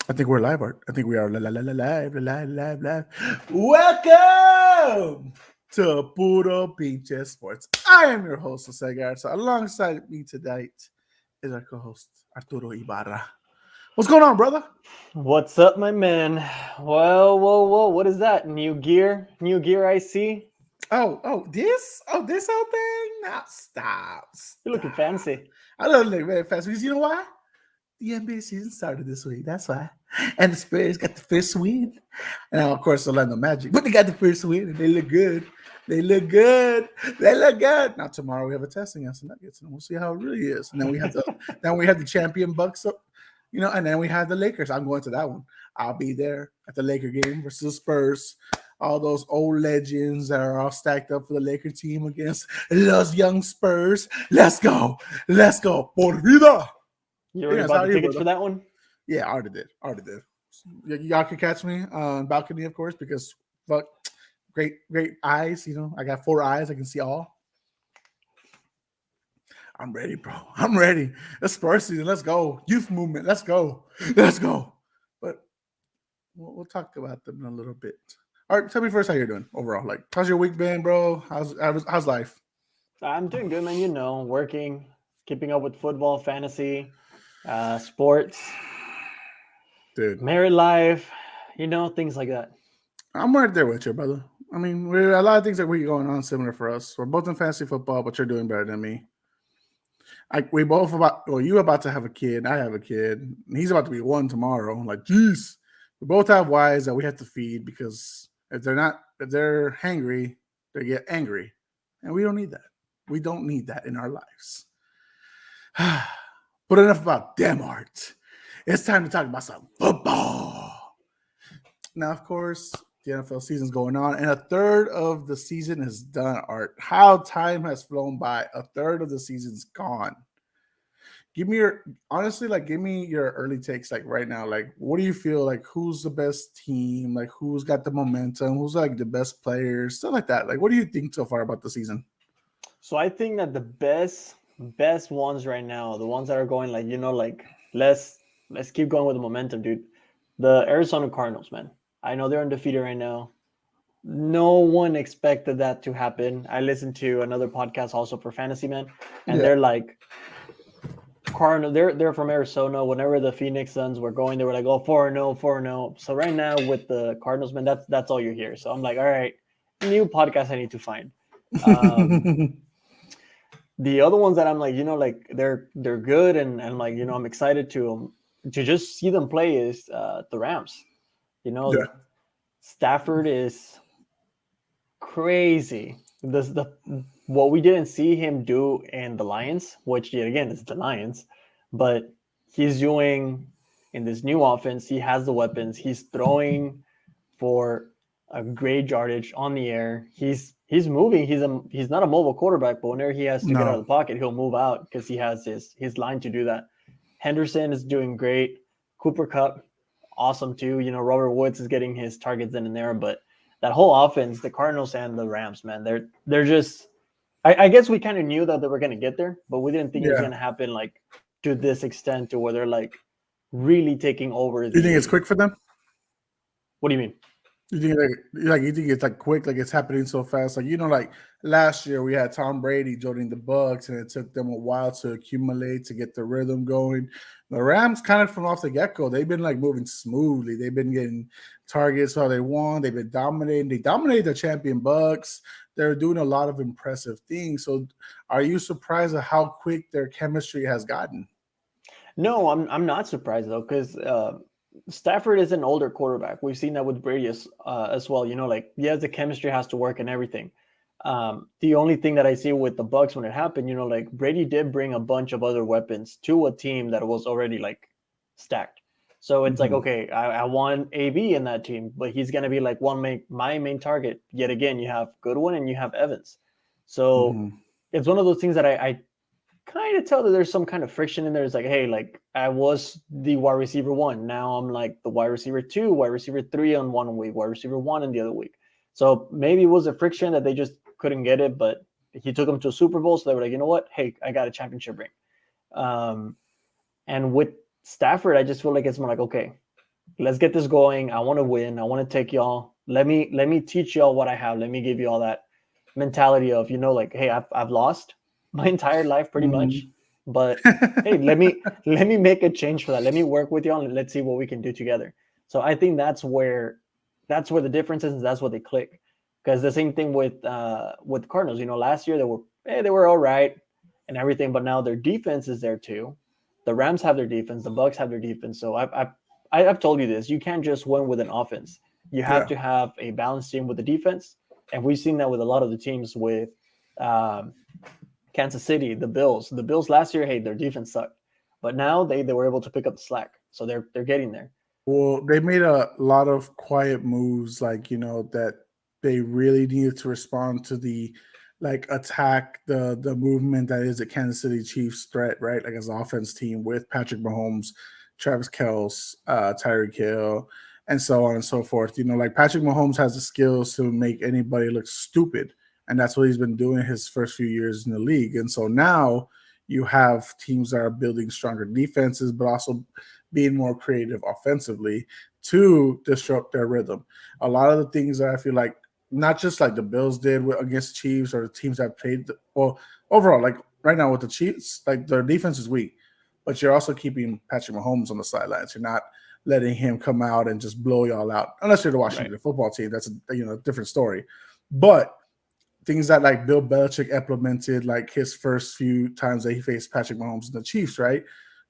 I think we're live, Art. I think we are live. Welcome to Puro Pinche Sports. I am your host, Jose Garza. Alongside me tonight is our co-host, Arturo Ibarra. What's going on, brother? What's up, my man? Whoa. What is that? New gear? New gear I see? This whole thing? Now stop. You're looking fancy. I love it very fast because you know why? The NBA season started this week. That's why. And the Spurs got the first win. And now, of course, Orlando Magic, but they got the first win and they look good. They look good. They look good. Now tomorrow we have a test against the Nuggets, and we'll see how it really is. And then we have the champion Bucks, and then we have the Lakers. I'm going to that one. I'll be there at the Laker game versus the Spurs. All those old legends that are all stacked up for the Laker team against those young Spurs. Let's go. Let's go. Por vida. You already bought the tickets for that one? Yeah, I already did. Y'all can catch me on balcony, of course, because great eyes. I got 4 eyes. I can see all. I'm ready, bro. I'm ready. It's Spurs season. Let's go. Youth movement. Let's go. But we'll talk about them in a little bit. All right, tell me first how you're doing overall. Like, how's your week been, bro? How's life? I'm doing good, man. Working, keeping up with football, fantasy, sports, dude, married life, things like that. I'm right there with you, brother. I mean, we're a lot of things that we're going on similar for us. We're both in fantasy football, but you're doing better than me. You about to have a kid. I have a kid. And he's about to be 1 tomorrow. Like, geez, we both have wives that we have to feed because if they're hangry, they get angry, and we don't need that. We don't need that in our lives. But enough about them, Art. It's time to talk about some football. Now, of course, the NFL season's going on, and a third of the season is done, Art. How time has flown by. A third of the season's gone. Give me your early takes, like right now. Like, what do you feel like? Who's the best team? Like, who's got the momentum? Who's like the best players? Stuff like that. Like, what do you think so far about the season? So I think that the best ones right now, the ones that are going let's keep going with the momentum, dude. The Arizona Cardinals, man. I know they're undefeated right now. No one expected that to happen. I listened to another podcast also for fantasy, man, and they're like, Cardinal. They're from Arizona. Whenever the Phoenix Suns were going, they were like, oh, 4-0, 4-0. So right now with the Cardinals, man, that's all you hear. So I'm like, all right, new podcast I need to find. The other ones that I'm like, they're good and like, I'm excited to just see them play is the Rams. Stafford is crazy. What we didn't see him do in the Lions, which yet again is the Lions, but he's doing in this new offense. He has the weapons. He's throwing for a great yardage on the air. He's moving. He's not a mobile quarterback, but whenever he has to get out of the pocket, he'll move out because he has his line to do that. Henderson is doing great. Cooper Kupp, awesome too. Robert Woods is getting his targets in and there, but that whole offense, the Cardinals and the Rams, man, they're just. I guess we kind of knew that they were going to get there, but we didn't think it was going to happen like to this extent to where they're like really taking over. You think it's quick for them? What do you mean? You think it's like quick, like it's happening so fast? Like, like last year we had Tom Brady joining the Bucks, and it took them a while to accumulate to get the rhythm going. The Rams kind of from off the get-go, they've been like moving smoothly. They've been getting targets how they want. They've been dominating. They dominated the champion Bucks. They're doing a lot of impressive things. So are you surprised at how quick their chemistry has gotten? No, I'm not surprised though, because Stafford is an older quarterback. We've seen that with Brady as well. The chemistry has to work and everything. The only thing that I see with the Bucks when it happened, Brady did bring a bunch of other weapons to a team that was already like stacked. So it's like, okay, I want AB in that team, but he's going to be like my main target. Yet again, you have Goodwin and you have Evans. So it's one of those things that I kind of tell that there's some kind of friction in there. It's like, hey, like I was the wide receiver 1. Now I'm like the wide receiver 2, wide receiver 3 on one week, wide receiver 1 in the other week. So maybe it was a friction that they just couldn't get it, but he took them to a Super Bowl. So they were like, you know what? Hey, I got a championship ring. And with Stafford, I just feel like it's more like, okay, Let's get this going. I want to win. I want to take y'all. Let me teach y'all what I have. Let me give you all that mentality of, like, hey, I've lost my entire life pretty much, Mhm. but hey, let me make a change for that. Let me work with y'all and let's see what we can do together. So I think that's where the difference is. That's what they click. Because the same thing with Cardinals. Last year they were all right and everything, but now their defense is there too. The Rams have their defense. The Bucks have their defense. So I've told you this. You can't just win with an offense. You have Yeah. to have a balanced team with the defense, and we've seen that with a lot of the teams with um, Kansas City, the Bills. The Bills last year, hey, their defense sucked, but now they were able to pick up the slack. So they're getting there. Well, they made a lot of quiet moves, like that they really needed to respond to the attack the movement that is the Kansas City Chiefs threat, right? Like as an offense team with Patrick Mahomes, Travis Kelce, Tyreek Hill, and so on and so forth. Like Patrick Mahomes has the skills to make anybody look stupid, and that's what he's been doing his first few years in the league. And so now you have teams that are building stronger defenses, but also being more creative offensively to disrupt their rhythm. A lot of the things that I feel like, not just like the Bills did against Chiefs or the teams that played, well, overall, like right now with the Chiefs, like their defense is weak, but you're also keeping Patrick Mahomes on the sidelines. You're not letting him come out and just blow y'all out, unless you're the Right. Washington football team. That's a different story. But things that like Bill Belichick implemented, like his first few times that he faced Patrick Mahomes and the Chiefs, right?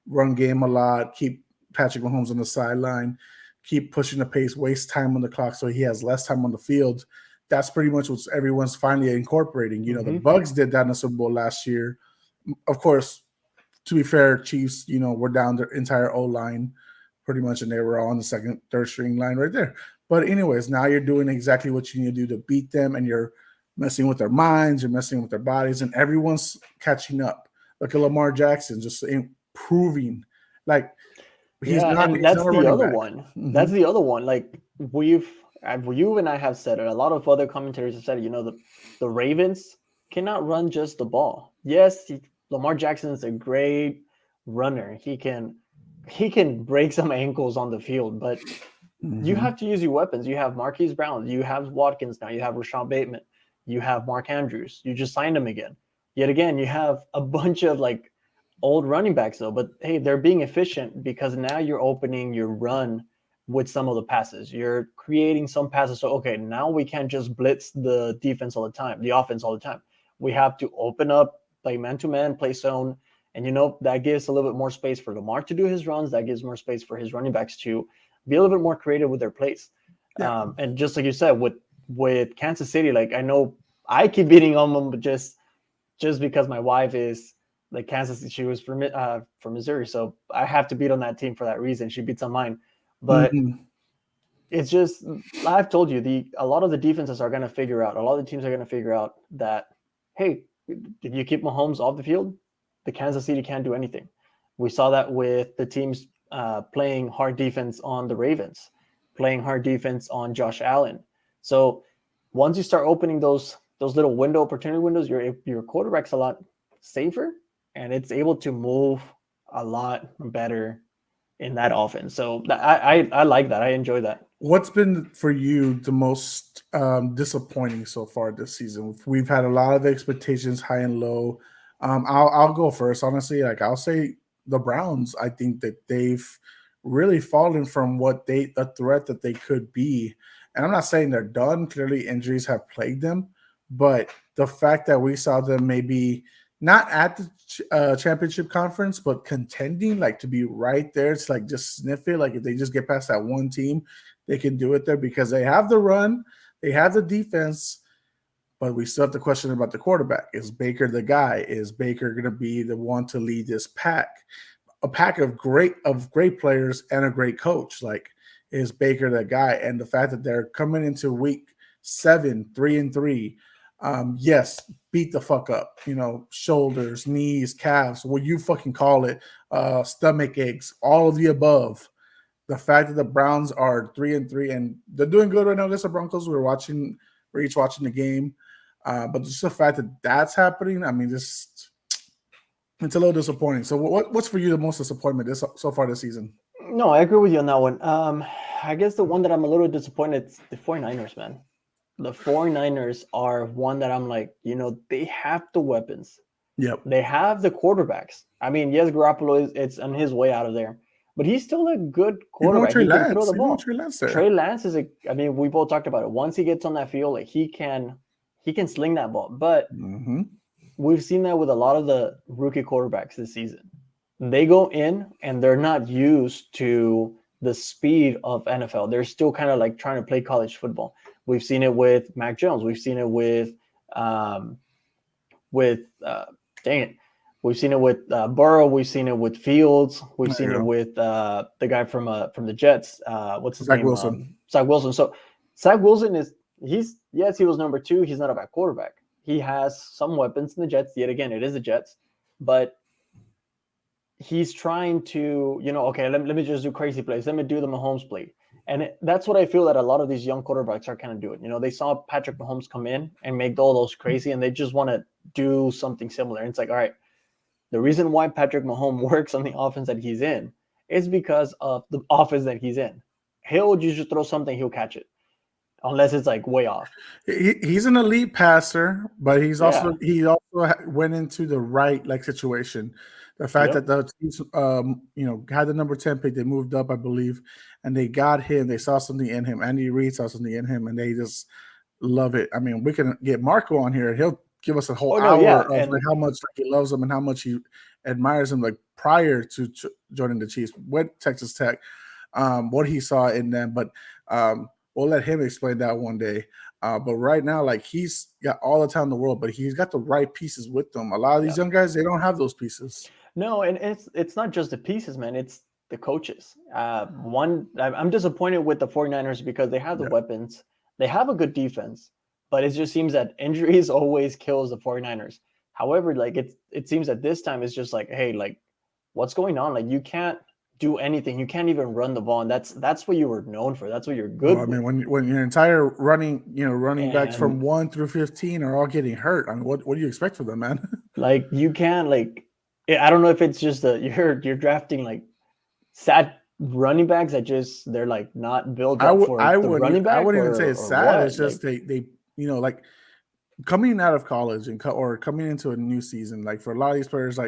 Run game a lot, keep Patrick Mahomes on the sideline, keep pushing the pace, waste time on the clock so he has less time on the field. That's pretty much what everyone's finally incorporating. The Mm-hmm. Bucks did that in the Super Bowl last year. Of course, to be fair, Chiefs, were down their entire O line pretty much, and they were all on the second, third string line right there. But anyways, now you're doing exactly what you need to do to beat them, and you're messing with their minds, you're messing with their bodies, and everyone's catching up. Look at Lamar Jackson just improving. Like he's Yeah, not and he's that's not a the running other back. one. Mm-hmm. That's the other one. Like you and I have said it. A lot of other commentators have said it. The Ravens cannot run just the ball. Yes, Lamar Jackson is a great runner. He can break some ankles on the field, but you Mm-hmm. have to use your weapons. You have Marquise Brown. You have Watkins now. You have Rashawn Bateman. You have Mark Andrews. You just signed him again. Yet again, you have a bunch of like old running backs though. But hey, they're being efficient because now you're opening your run with some of the passes. You're creating some passes. So okay, now we can't just blitz the defense all the time, the offense all the time. We have to open up, play man to man, play zone. And that gives a little bit more space for Lamar to do his runs. That gives more space for his running backs to be a little bit more creative with their plays. Yeah. And just like you said, with Kansas City, like I know I keep beating on them, but just because my wife is like Kansas, she was from Missouri, so I have to beat on that team for that reason. She beats on mine, but Mm-hmm. it's just I've told you a lot of the defenses are going to figure out. A lot of the teams are going to figure out that hey, if you keep Mahomes off the field, the Kansas City can't do anything. We saw that with the teams playing hard defense on the Ravens, playing hard defense on Josh Allen. So once you start opening those little opportunity windows, your quarterback's a lot safer and it's able to move a lot better in that offense. So I like that. I enjoy that. What's been for you the most disappointing so far this season? We've had a lot of expectations, high and low. I'll go first. Honestly, like I'll say the Browns. I think that they've really fallen from what the threat that they could be. And I'm not saying they're done. Clearly, injuries have plagued them, but the fact that we saw them maybe not at the championship conference, but contending, like to be right there, it's like just sniff it. Like if they just get past that one team, they can do it there because they have the run, they have the defense, but we still have the question about the quarterback. Is Baker the guy? Is Baker going to be the one to lead this pack? A pack of great players and a great coach. Like, is Baker that guy? And the fact that they're coming into week 7, 3-3. Yes, beat the fuck up. Shoulders, knees, calves, what you fucking call it, stomach aches, all of the above. The fact that the Browns are 3-3 and they're doing good right now against the Broncos. We're each watching the game, but just the fact that that's happening. I mean, just it's a little disappointing. So, what's for you the most disappointment so far this season? No, I agree with you on that one. I guess the one that I'm a little disappointed is the 49ers, man. The 49ers are one that I'm like, they have the weapons. Yep. They have the quarterbacks. I mean, yes, Garoppolo it's on his way out of there, but he's still a good quarterback. He can throw the ball. Trey Lance is I mean, we both talked about it. Once he gets on that field, like he can sling that ball. But we've seen that with a lot of the rookie quarterbacks this season. They go in and they're not used to the speed of NFL. They're still kind of like trying to play college football. We've seen it with Mac Jones. We've seen it with We've seen it with Burrow. We've seen it with Fields. We've seen it with the guy from the Jets. What's his name? Wilson. Zach Wilson. So Zach Wilson he was number 2. He's not a bad quarterback. He has some weapons in the Jets. Yet again, it is the Jets, but he's trying to, okay, let me just do crazy plays. Let me do the Mahomes play. And that's what I feel that a lot of these young quarterbacks are kind of doing. They saw Patrick Mahomes come in and make all those crazy, and they just want to do something similar. And it's like, all right, the reason why Patrick Mahomes works on the offense that he's in is because of the offense that he's in. He'll just throw something, he'll catch it, unless it's like way off. He's an elite passer, but he also went into the right situation. The fact that the Chiefs, had the number 10 pick, they moved up, I believe, and they got him. They saw something in him. Andy Reid saw something in him, and they just love it. I mean, we can get Marco on here, and he'll give us a whole hour of how much he loves him and how much he admires him, prior to joining the Chiefs with Texas Tech, what he saw in them. But we'll let him explain that one day. But right now, he's got all the time in the world, but he's got the right pieces with them. A lot of these young guys, they don't have those pieces. No, and it's not just the pieces, man. It's the coaches. I'm disappointed with the 49ers because they have the weapons. They have a good defense, but it just seems that injuries always kills the 49ers. However, it seems that this time it's just hey, what's going on? You can't do anything. You can't even run the ball, and that's what you were known for. That's what you're good. I mean, when your entire running backs from 1 through 15 are all getting hurt, I mean, what do you expect from them, man? You can't I don't know if it's just you're drafting sad running backs that just they're not built up for the running back. I wouldn't even say it's sad. It's just they coming out of college or coming into a new season. For a lot of these players,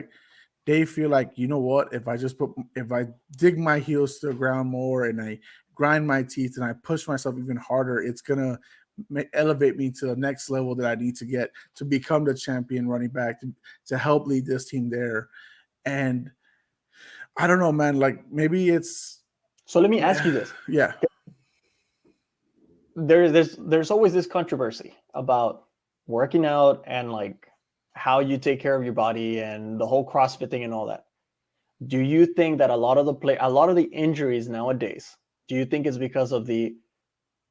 they feel what, if I dig my heels to the ground more and I grind my teeth and I push myself even harder, it's gonna elevate me to the next level that I need to get to become the champion running back to help lead this team there. And I don't know, man. Maybe it's. So let me ask you this. Yeah. There's always this controversy about working out and how you take care of your body and the whole CrossFit thing and all that. Do you think that a lot of the injuries nowadays, do you think it's because of the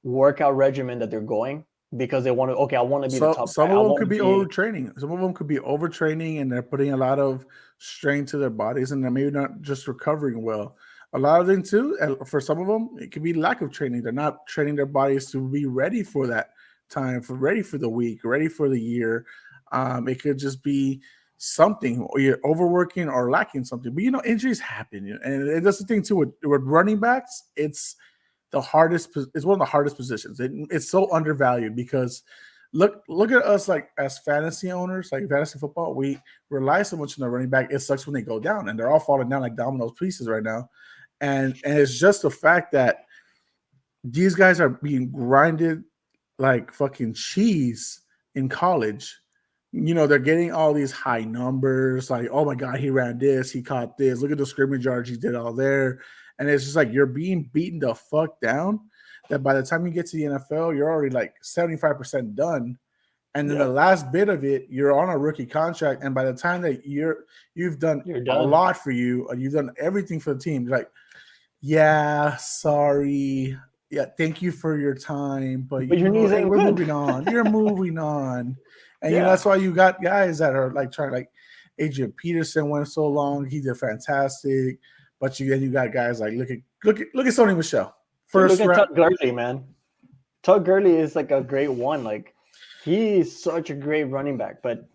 workout regimen that they're going? Because they want to, I want to be the top. Some of them could be overtraining. Some of them could be overtraining and they're putting a lot of strain to their bodies and they're maybe not just recovering well. A lot of them too, and for some of them, it could be lack of training. They're not training their bodies to be ready for that time, ready for the week, ready for the year. It could just be something, or you're overworking or lacking something. But injuries happen, and that's the thing too with running backs. It's the hardest. It's one of the hardest positions. It's so undervalued because look at us as fantasy owners, fantasy football. We rely so much on the running back. It sucks when they go down, and they're all falling down like dominoes pieces right now. And it's just the fact that these guys are being grinded like fucking cheese in college. They're getting all these high numbers, oh my God, he ran this, he caught this, look at the scrimmage yards he did all there. And it's just you're being beaten the fuck down that by the time you get to the NFL, you're already 75% done. And then the last bit of it, you're on a rookie contract. And by the time that you've done a lot for you, and you've done everything for the team, you're yeah, sorry. Yeah, thank you for your time. But your knees ain't we're good. moving on. You're moving on. And that's why you got guys that are trying Adrian Peterson went so long. He did fantastic. But you got guys look at Sony Michel. Look at Todd Gurley, man. Todd Gurley is a great one. He's such a great running back, but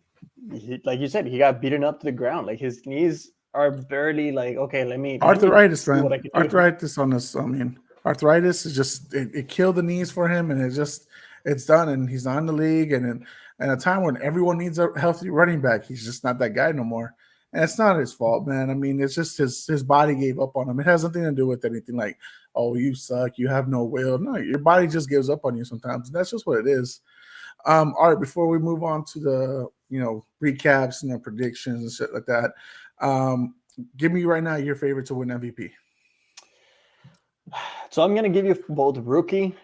like you said, he got beaten up to the ground. His knees are barely like, okay, let me Arthritis, see what man. I can do. Arthritis on this. I mean, arthritis is just it killed the knees for him, and it's done. And he's not in the league, and a time when everyone needs a healthy running back, he's just not that guy no more. And it's not his fault, man. I mean, it's just his body gave up on him. It has nothing to do with anything like, oh, you suck, you have no will. No, your body just gives up on you sometimes. And that's just what it is. All right, before we move on to the recaps and the predictions and shit like that, give me right now your favorite to win MVP. So I'm gonna give you both rookie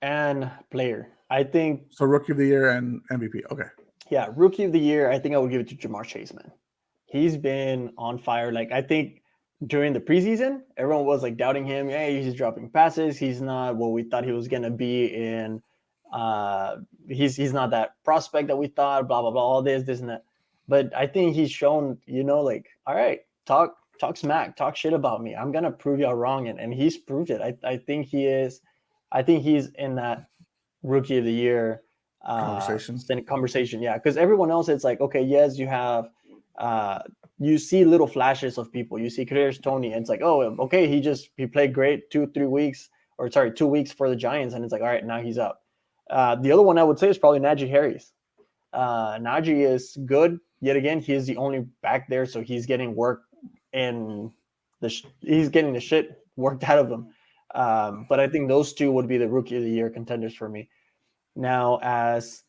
and player. I think So rookie of the year and MVP. Okay. yeah, rookie of the year. I think I would give it to Jamar Chase, man. He's been on fire. Like I think during the preseason, everyone was like doubting him. Hey, he's dropping passes. He's not what we thought he was gonna be in. He's not that prospect that we thought. Blah blah blah. All this and that. But I think he's shown, like, all right, talk smack, talk shit about me. I'm gonna prove y'all wrong, and he's proved it. I think he is. I think he's in that rookie of the year conversation. Yeah, because everyone else, it's like, okay, yes, you have. You see little flashes of people. You see Kadarius Toney, and it's like, oh, okay, he played great 2 weeks, 2 weeks for the Giants, and it's like, all right, now he's up. The other one I would say is probably Najee Harris. Najee is good. Yet again, he is the only back there, so he's getting work and he's getting the shit worked out of him. But I think those two would be the rookie of the year contenders for me. Now, as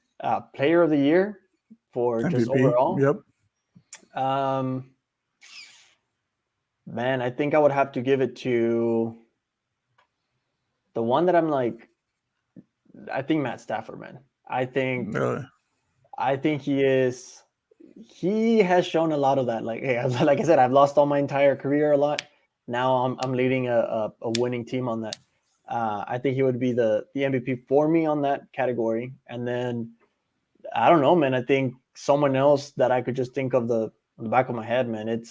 player of the year for MVP, just overall, yep. Man, I think I would have to give it to the one that I'm like. I think Matt Stafford, man. I think he has shown a lot of that. Like, hey, like I said, I've lost all my entire career a lot. Now I'm leading a winning team on that. I think he would be the MVP for me on that category. And then I don't know, man. I think someone else that I could just think of on the back of my head, man.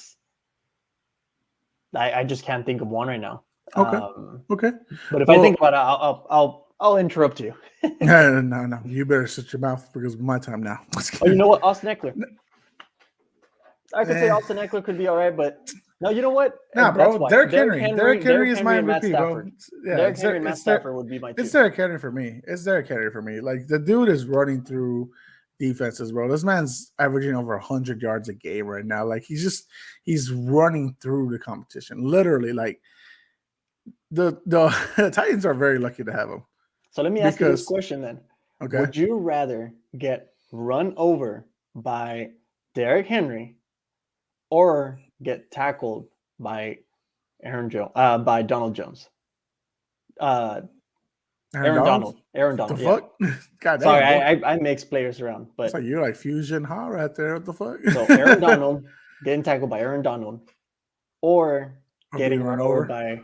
I just can't think of one right now. Okay. But if I think about it, I'll interrupt you. No. You better shut your mouth because it's my time now. Oh, you know what? Austin Eckler. I could say Austin Eckler could be all right, but no, you know what? Nah, bro. Derrick Henry is my MVP, bro. Yeah, Derrick Henry and Matt Stafford would be my two. It's Derrick Henry for me. Like, the dude is running through defenses, bro. This man's averaging over 100 yards a game right now. Like, he's running through the competition. Literally, like, the Titans are very lucky to have him. So let me ask you this question then. Okay. Would you rather get run over by Derrick Henry or get tackled by by Donald Jones? Aaron Donald. The fuck? Yeah. God damn, sorry, I mix players around, but it's like you're like Fusion Ha right there. What the fuck? So Aaron Donald getting tackled by Aaron Donald, or getting run over by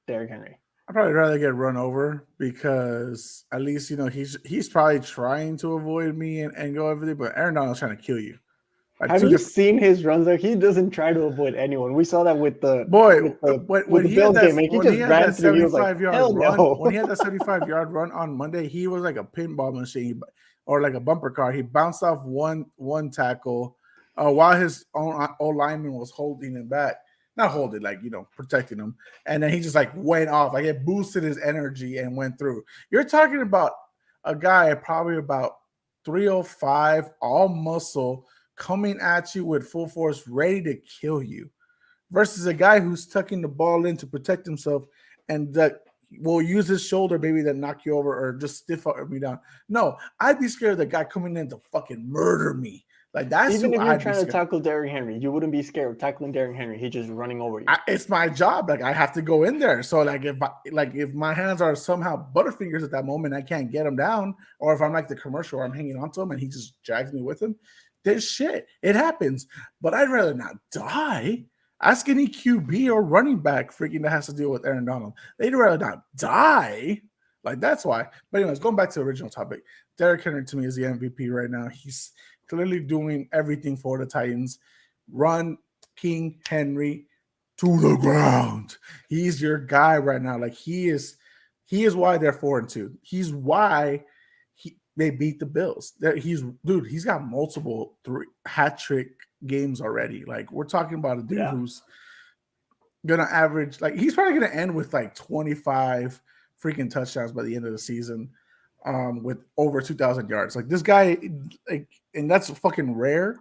Derrick Henry. I'd probably rather get run over because at least he's probably trying to avoid me and go everything, but Aaron Donald's trying to kill you. Like, have you seen his runs? Like, he doesn't try to avoid anyone. We saw that with the when he had that 75-yard run. When he had that 75-yard run on Monday, he was like a pinball machine or like a bumper car. He bounced off one tackle while his own lineman was holding him back. Not holding, like, protecting him. And then he just like went off. Like, it boosted his energy and went through. You're talking about a guy probably about 305, all muscle, coming at you with full force, ready to kill you, versus a guy who's tucking the ball in to protect himself and that will use his shoulder maybe to knock you over or just stiff me down. No, I'd be scared of the guy coming in to fucking murder me. Like, that's even if you're trying to tackle Derrick Henry, you wouldn't be scared of tackling Derrick Henry. He's just running over you. It's my job. Like, I have to go in there. So like if my hands are somehow butterfingers at that moment, I can't get him down, or if I'm like the commercial where I'm hanging onto him and he just drags me with him, there's shit. It happens. But I'd rather not die. Ask any QB or running back freaking that has to deal with Aaron Donald. They'd rather not die. Like, that's why. But anyways, going back to the original topic, Derrick Henry to me is the MVP right now. He's clearly doing everything for the Titans. Run King Henry to the ground. He's your guy right now. Like, he is why they're 4-2. He's why they beat the Bills. He's got multiple hat trick games already. Like we're talking about a dude Yeah. who's gonna average like he's probably gonna end with like 25 freaking touchdowns by the end of the season, with over 2,000 yards. Like this guy, like, and that's fucking rare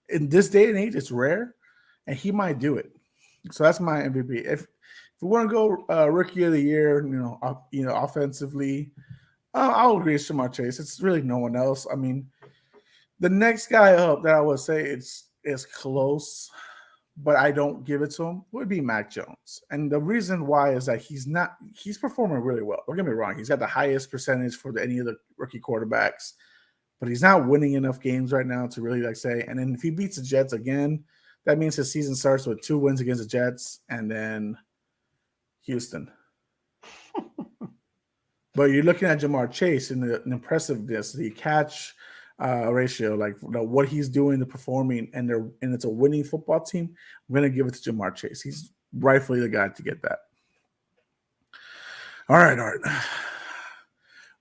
in this day and age. It's rare, and he might do it. So that's my MVP. If we want to go rookie of the year, offensively, I'll agree with Jamar Chase. It's really no one else. I mean, the next guy up that I would say it's close, but I don't give it to him would be Mac Jones. And the reason why is that he's performing really well. Don't get me wrong. He's got the highest percentage for any of the rookie quarterbacks, but he's not winning enough games right now to really like say. And then if he beats the Jets again, that means his season starts with 2 wins against the Jets and then Houston. But you're looking at Jamar Chase and the impressiveness, the catch ratio, like what he's doing, the performing, and it's a winning football team. I'm going to give it to Jamar Chase. He's rightfully the guy to get that. All right, Art.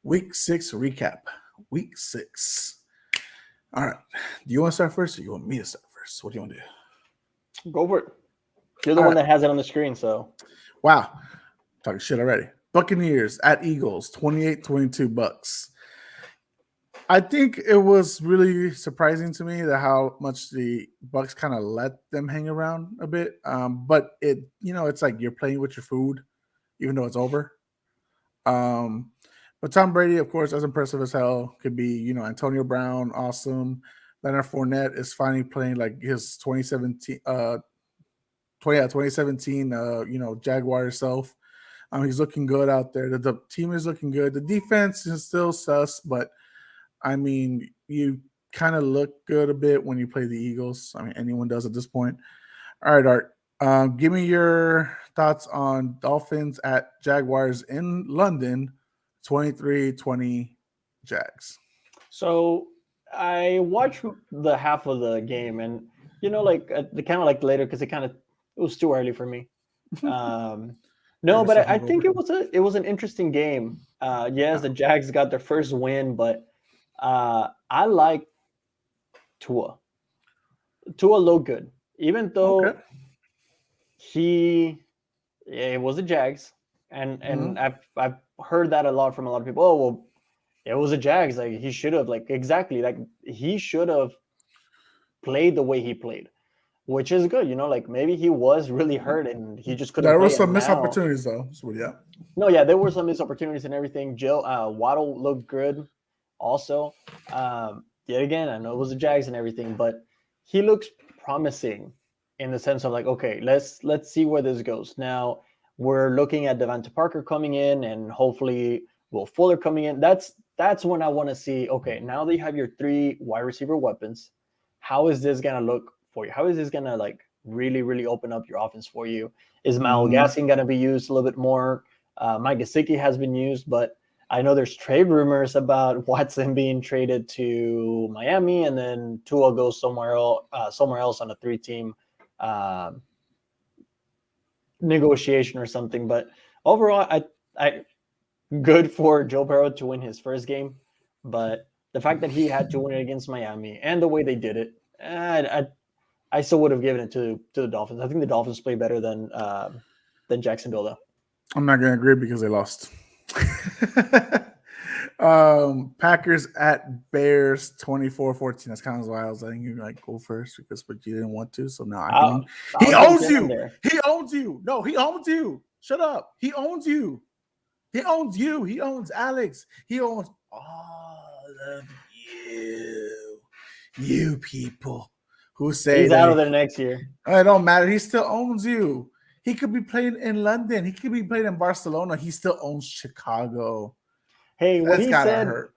Week 6 recap. Week 6. All right. Do you want to start first or you want me to start first? What do you want to do? Go for it. You're the one that has it on the screen, so. Wow. Talking shit already. Buccaneers at Eagles, 28-22 Bucks. I think it was really surprising to me that how much the Bucks kind of let them hang around a bit. But it's like you're playing with your food, even though it's over. But Tom Brady, of course, as impressive as hell. Could be, Antonio Brown, awesome. Leonard Fournette is finally playing like his 2017, Jaguar self. He's looking good out there. The team is looking good. The defense is still sus, but I mean, you kind of look good a bit when you play the Eagles. I mean, anyone does at this point. All right, Art. Give me your thoughts on Dolphins at Jaguars in London, 23-20 Jags. So I watched the half of the game, and the kind of like later because it was too early for me. No, but I think it was an interesting game. Yes, the Jags got their first win, but I like Tua. Tua looked good, even though it was the Jags, and I've heard that a lot from a lot of people. Oh well, it was the Jags. Like he should have he should have played the way he played. Which is good, like maybe he was really hurt and he just couldn't. There were some missed opportunities, though. So, yeah. No, yeah, there were some missed opportunities and everything. Waddle looked good, also. Yet again, I know it was the Jags and everything, but he looks promising in the sense of like, okay, let's see where this goes. Now we're looking at Devonta Parker coming in and hopefully Will Fuller coming in. That's when I want to see. Okay, now that you have your 3 wide receiver weapons, how is this gonna look for you? How is this gonna really, really open up your offense for you? Is Myles Gaskin gonna be used a little bit more? Mike Gesicki has been used, but I know there's trade rumors about Watson being traded to Miami, and then Tua goes somewhere else on a 3-team negotiation or something. But overall, I good for Joe Burrow to win his first game, but the fact that he had to win it against Miami and the way they did it, I still would have given it to the Dolphins. I think the Dolphins play better than Jacksonville, though. I'm not going to agree because they lost. Packers at Bears, 24-14. That's kind of why I was letting you go first but you didn't want to. So now he owns you. He owns you. No, he owns you. Shut up. He owns you. He owns you. He owns Alex. He owns all of you. You people who say he's out of there next year. It don't matter. He still owns you. He could be playing in London. He could be playing in Barcelona. He still owns Chicago. Hey, what he said, hurt.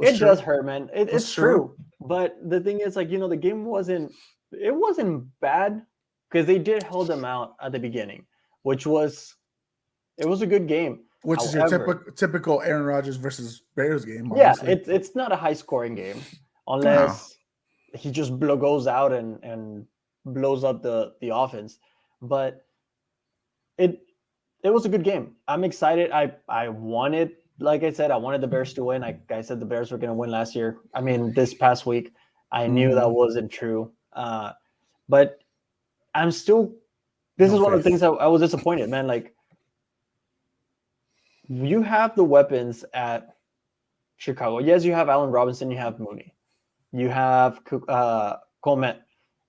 It does hurt, man. It's true. But the thing is, the game wasn't bad because they did hold them out at the beginning, it was a good game. Which is your typical Aaron Rodgers versus Bears game. Honestly. Yeah, it's not a high-scoring game unless he just goes out and blows up the offense. But it was a good game. I'm excited. I wanted, like I said, I wanted the Bears to win. I said the Bears were going to win last year. I mean, this past week, I knew that wasn't true. But I'm still. This No is one of the faith. things I was disappointed, man. Like, you have the weapons at Chicago. Yes, you have Allen Robinson, you have Mooney, you have Coleman,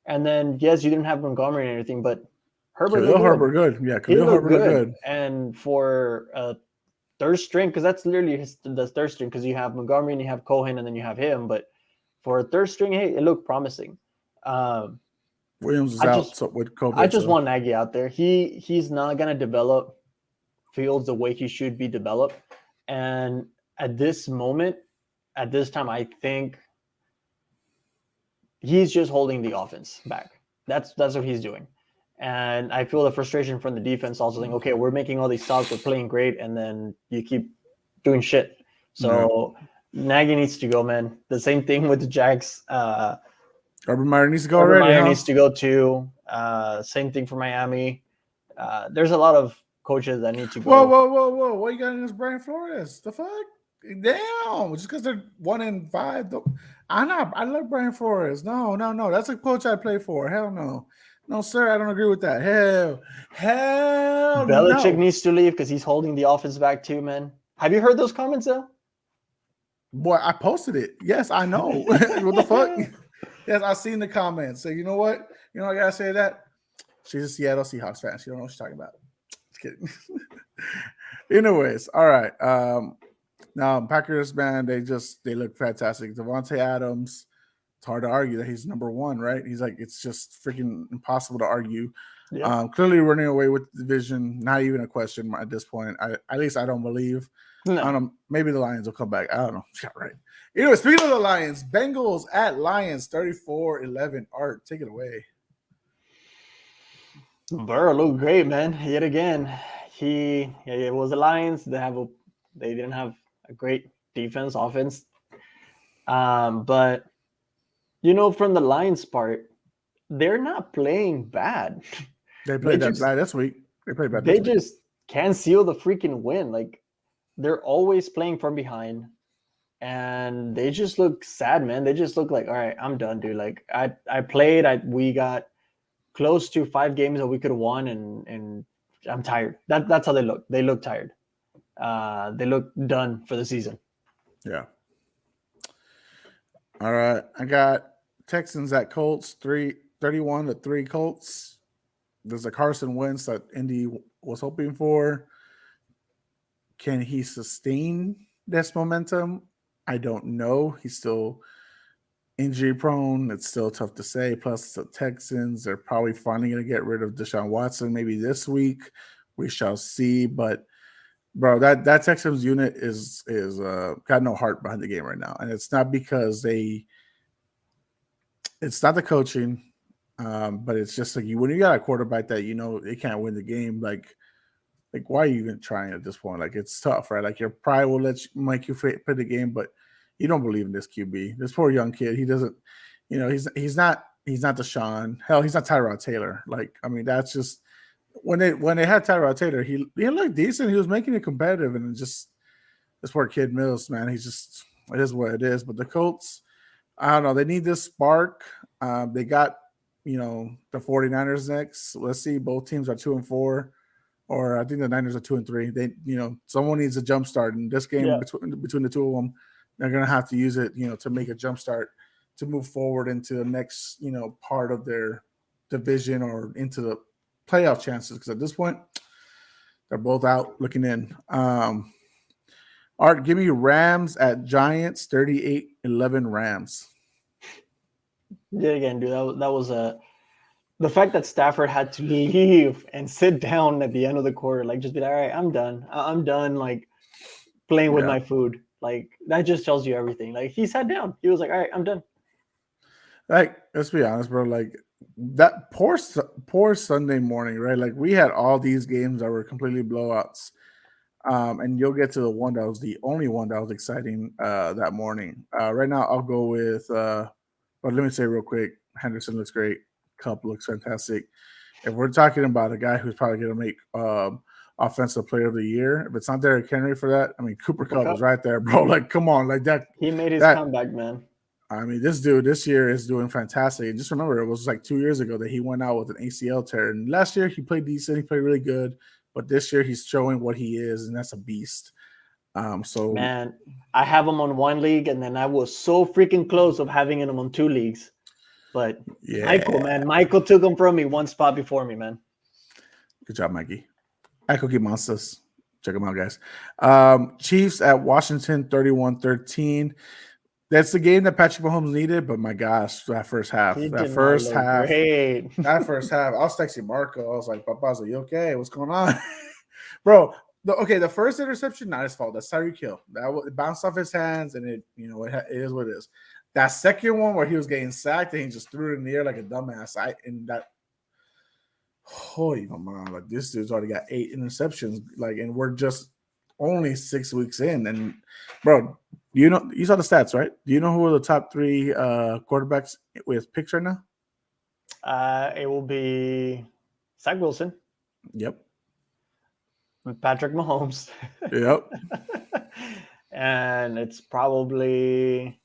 and then yes, you didn't have Montgomery and everything, but Herbert looked Khalil good. Herbert good. Yeah, He Khalil looked Herbert looked good, good. and for third string, because that's literally the third string, because you have Montgomery and you have Cohen and then you have him, but for a third string, hey, it looked promising. Williams is I out just so with I COVID, just so want Nagy out there. He's not gonna develop Fields the way he should be developed. And at this moment, at this time, I think he's just holding the offense back. That's what he's doing. And I feel the frustration from the defense also saying, okay, we're making all these stops, we're playing great, and then you keep doing shit. So Nagy needs to go, man. The same thing with the Jags. Urban Meyer needs to go Urban already, Meyer huh? needs to go too. Same thing for Miami. There's a lot of coaches that need to go. Whoa! What you got against Brian Flores? The fuck? Damn! Just because they're 1-5, I love Brian Flores. No. That's a coach I play for. Hell no. No, sir, I don't agree with that. Hell Belichick no. needs to leave because he's holding the offense back too, man. Have you heard those comments though? Boy, I posted it. Yes, I know. What the fuck? Yes, I seen the comments. So you know what? I gotta say that. She's a Seattle Seahawks fan. She don't know what she's talking about. Just kidding. Anyways, all right. Now Packers, man, they look fantastic. Devontae Adams. It's hard to argue that he's number one, right? He's like, it's just freaking impossible to argue. Yeah. Clearly running away with the division, not even a question at this point. At least I don't believe. No. I don't know. Maybe the Lions will come back. I don't know. Yeah, right. Anyway, speaking of the Lions, Bengals at Lions, 34-11. Art, take it away. Burrow looked great, man. Yet again, it was the Lions. They didn't have a great defense, offense. But from the Lions part, they're not playing bad. They played bad this week. They played bad this week. They just can't seal the freaking win. Like, they're always playing from behind, and they just look sad, man. They just look like, all right, I'm done, dude. Like, we got close to 5 games that we could have won, and I'm tired. That's how they look. They look tired. They look done for the season. Yeah. All right. I got Texans at Colts, 31-3 Colts. There's a Carson Wentz that Indy was hoping for. Can he sustain this momentum? I don't know. He's still injury prone. It's still tough to say. Plus, the Texans are probably finally going to get rid of Deshaun Watson maybe this week. We shall see. But bro, that Texans unit is got no heart behind the game right now, and it's not because it's not the coaching, but it's just like when you got a quarterback that they can't win the game, like why are you even trying at this point? Like, it's tough, right? Like, your pride will make you play the game, but you don't believe in this QB. This poor young kid, he doesn't, he's not Deshaun. Hell, he's not Tyrod Taylor. Like, I mean, that's just when they had Tyrod Taylor, he looked decent. He was making it competitive, and just this poor kid Mills, man, it is what it is. But the Colts, I don't know. They need this spark. They got, the 49ers next. Let's see. Both teams are 2-4. Or I think the Niners are 2-3. They, someone needs a jump start in this game. Between the two of them. They're gonna have to use it, to make a jump start to move forward into the next, part of their division or into the playoff chances. Because at this point, they're both out looking in. Art, give me Rams at Giants, 38-11 Rams. Yeah, again, dude, that was the fact that Stafford had to leave and sit down at the end of the quarter, like, just be like, all right, I'm done. I'm done, like, playing with my food. Like, that just tells you everything. Like, he sat down. He was like, all right, I'm done. Like, let's be honest, bro. Like, that poor Sunday morning, right? Like, we had all these games that were completely blowouts. And you'll get to the one that was the only one that was exciting that morning. Right now, I'll go with, but let me say real quick, Henderson looks great. Kupp looks fantastic. If we're talking about a guy who's probably going to make offensive player of the year, if it's not Derrick Henry for that, I mean, Cooper Kupp is right there, bro. Like, come on, like that. He made his comeback, man. I mean, this dude this year is doing fantastic. And just remember, it was like 2 years ago that he went out with an ACL tear. And last year he played decent, he played really good. But this year he's showing what he is, and that's a beast. So Man, I have him on one league, and then I was so freaking close of having him on 2 leagues. But yeah, Michael took him from me one spot before me, man. good job, Mikey. Cookie Monsters. Check them out, guys. Chiefs at Washington, 31-13. That's the game that Patrick Mahomes needed, but my gosh, that first half. Great. That first half, I was texting Marco. I was like, Papa's like, you okay? What's going on? Bro, the first interception, not his fault. That's Tyreek Hill. It bounced off his hands, and it is what it is. That second one where he was getting sacked and he just threw it in the air like a dumbass. Holy man, like this dude's already got 8 interceptions, and we're just only 6 weeks in. And bro, you saw the stats, right? Do you know who are the top 3 quarterbacks with picks right now? It will be Zack Wilson. Yep. With Patrick Mahomes. Yep. And it's probably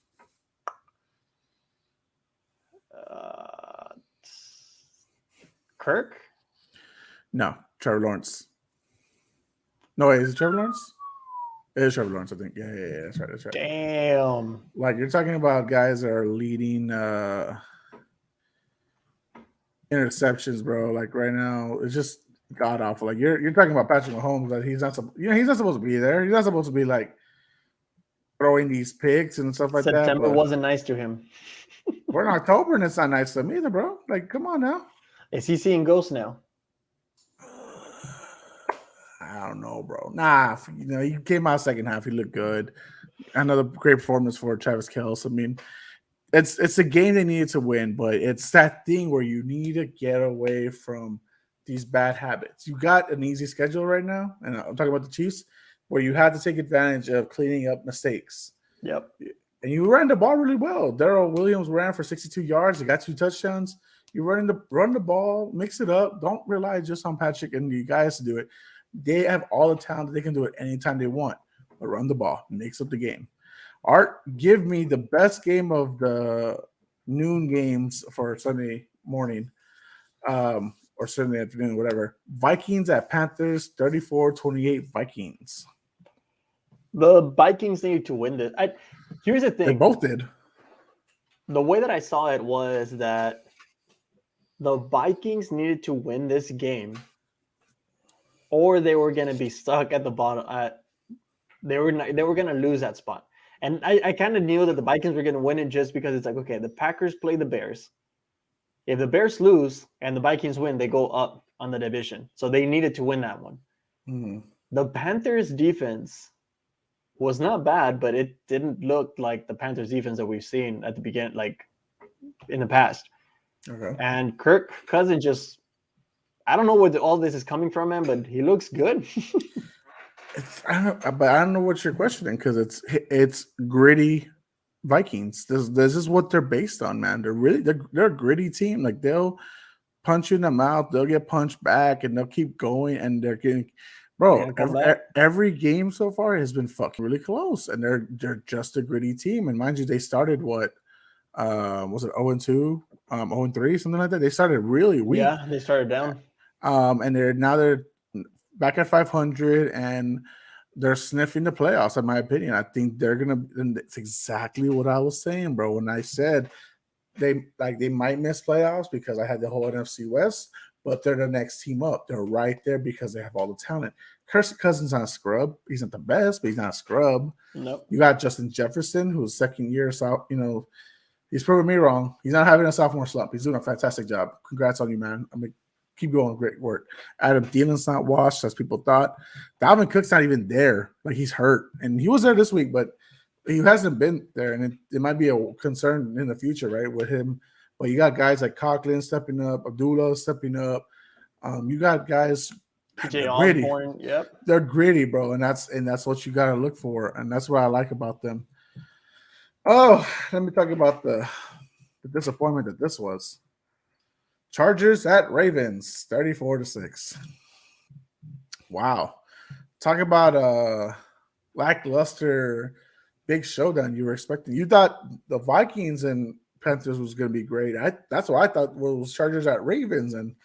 Kirk? No, Trevor Lawrence. No, wait, is it Trevor Lawrence? It is Trevor Lawrence, I think. Yeah, that's right. Damn. Like, you're talking about guys that are leading interceptions, bro. Like right now, it's just god awful. Like you're talking about Patrick Mahomes, that he's not supposed to be there. He's not supposed to be like throwing these picks and stuff like that. September wasn't nice to him. We're in October and it's not nice to him either, bro. Like, come on now. Is he seeing ghosts now? I don't know, bro. Nah, he came out second half. He looked good. Another great performance for Travis Kelce. I mean, it's a game they needed to win, but it's that thing where you need to get away from these bad habits. You got an easy schedule right now, and I'm talking about the Chiefs, where you have to take advantage of cleaning up mistakes. Yep. And you ran the ball really well. Darrell Williams ran for 62 yards. He got 2 touchdowns. You run the ball, mix it up. Don't rely just on Patrick and you guys to do it. They have all the talent that they can do it anytime they want. But run the ball, mix up the game. Art, give me the best game of the noon games for Sunday morning, or Sunday afternoon, whatever. Vikings at Panthers, 34-28 Vikings. The Vikings needed to win this. Here's the thing. They both did. The way that I saw it was that the Vikings needed to win this game, or they were going to be stuck at the bottom. They were going to lose that spot. And I kind of knew that the Vikings were going to win it just because it's like, okay, the Packers play the Bears. If the Bears lose and the Vikings win, they go up on the division. So they needed to win that one. Mm-hmm. The Panthers defense was not bad, but it didn't look like the Panthers defense that we've seen at the beginning, like in the past. Okay. And Kirk Cousins just, I don't know where all this is coming from, man, but he looks good. I don't know what you're questioning, because it's gritty Vikings. This is what they're based on, man. They're a gritty team. Like, they'll punch you in the mouth, they'll get punched back, and they'll keep going. And they're getting, bro. Every game so far has been fucking really close, and they're just a gritty team. And mind you, they started what? Was it 0-2, 0-3, something like that? They started really weak. Yeah, they started down. And they're back at 500, and they're sniffing the playoffs, in my opinion. I think they're gonna. And it's exactly what I was saying, bro. When I said they might miss playoffs because I had the whole NFC West, but they're the next team up. They're right there because they have all the talent. Kirk Cousins not a scrub. He's not the best, but he's not a scrub. Nope. You got Justin Jefferson, who's second year, so he's proving me wrong. He's not having a sophomore slump. He's doing a fantastic job. Congrats on you, man. I mean, keep going. Great work. Adam Thielen's not washed, as people thought. Dalvin Cook's not even there. Like, he's hurt. And he was there this week, but he hasn't been there. And it might be a concern in the future, right, with him. But you got guys like Conklin stepping up, Abdullah stepping up. You got guys gritty. Yep. They're gritty, bro. And that's what you got to look for. And that's what I like about them. Oh, let me talk about the disappointment that this was. Chargers at Ravens, 34-6. Wow. Talk about a lackluster big showdown you were expecting. You thought the Vikings and Panthers was going to be great. That's what I thought was Chargers at Ravens. And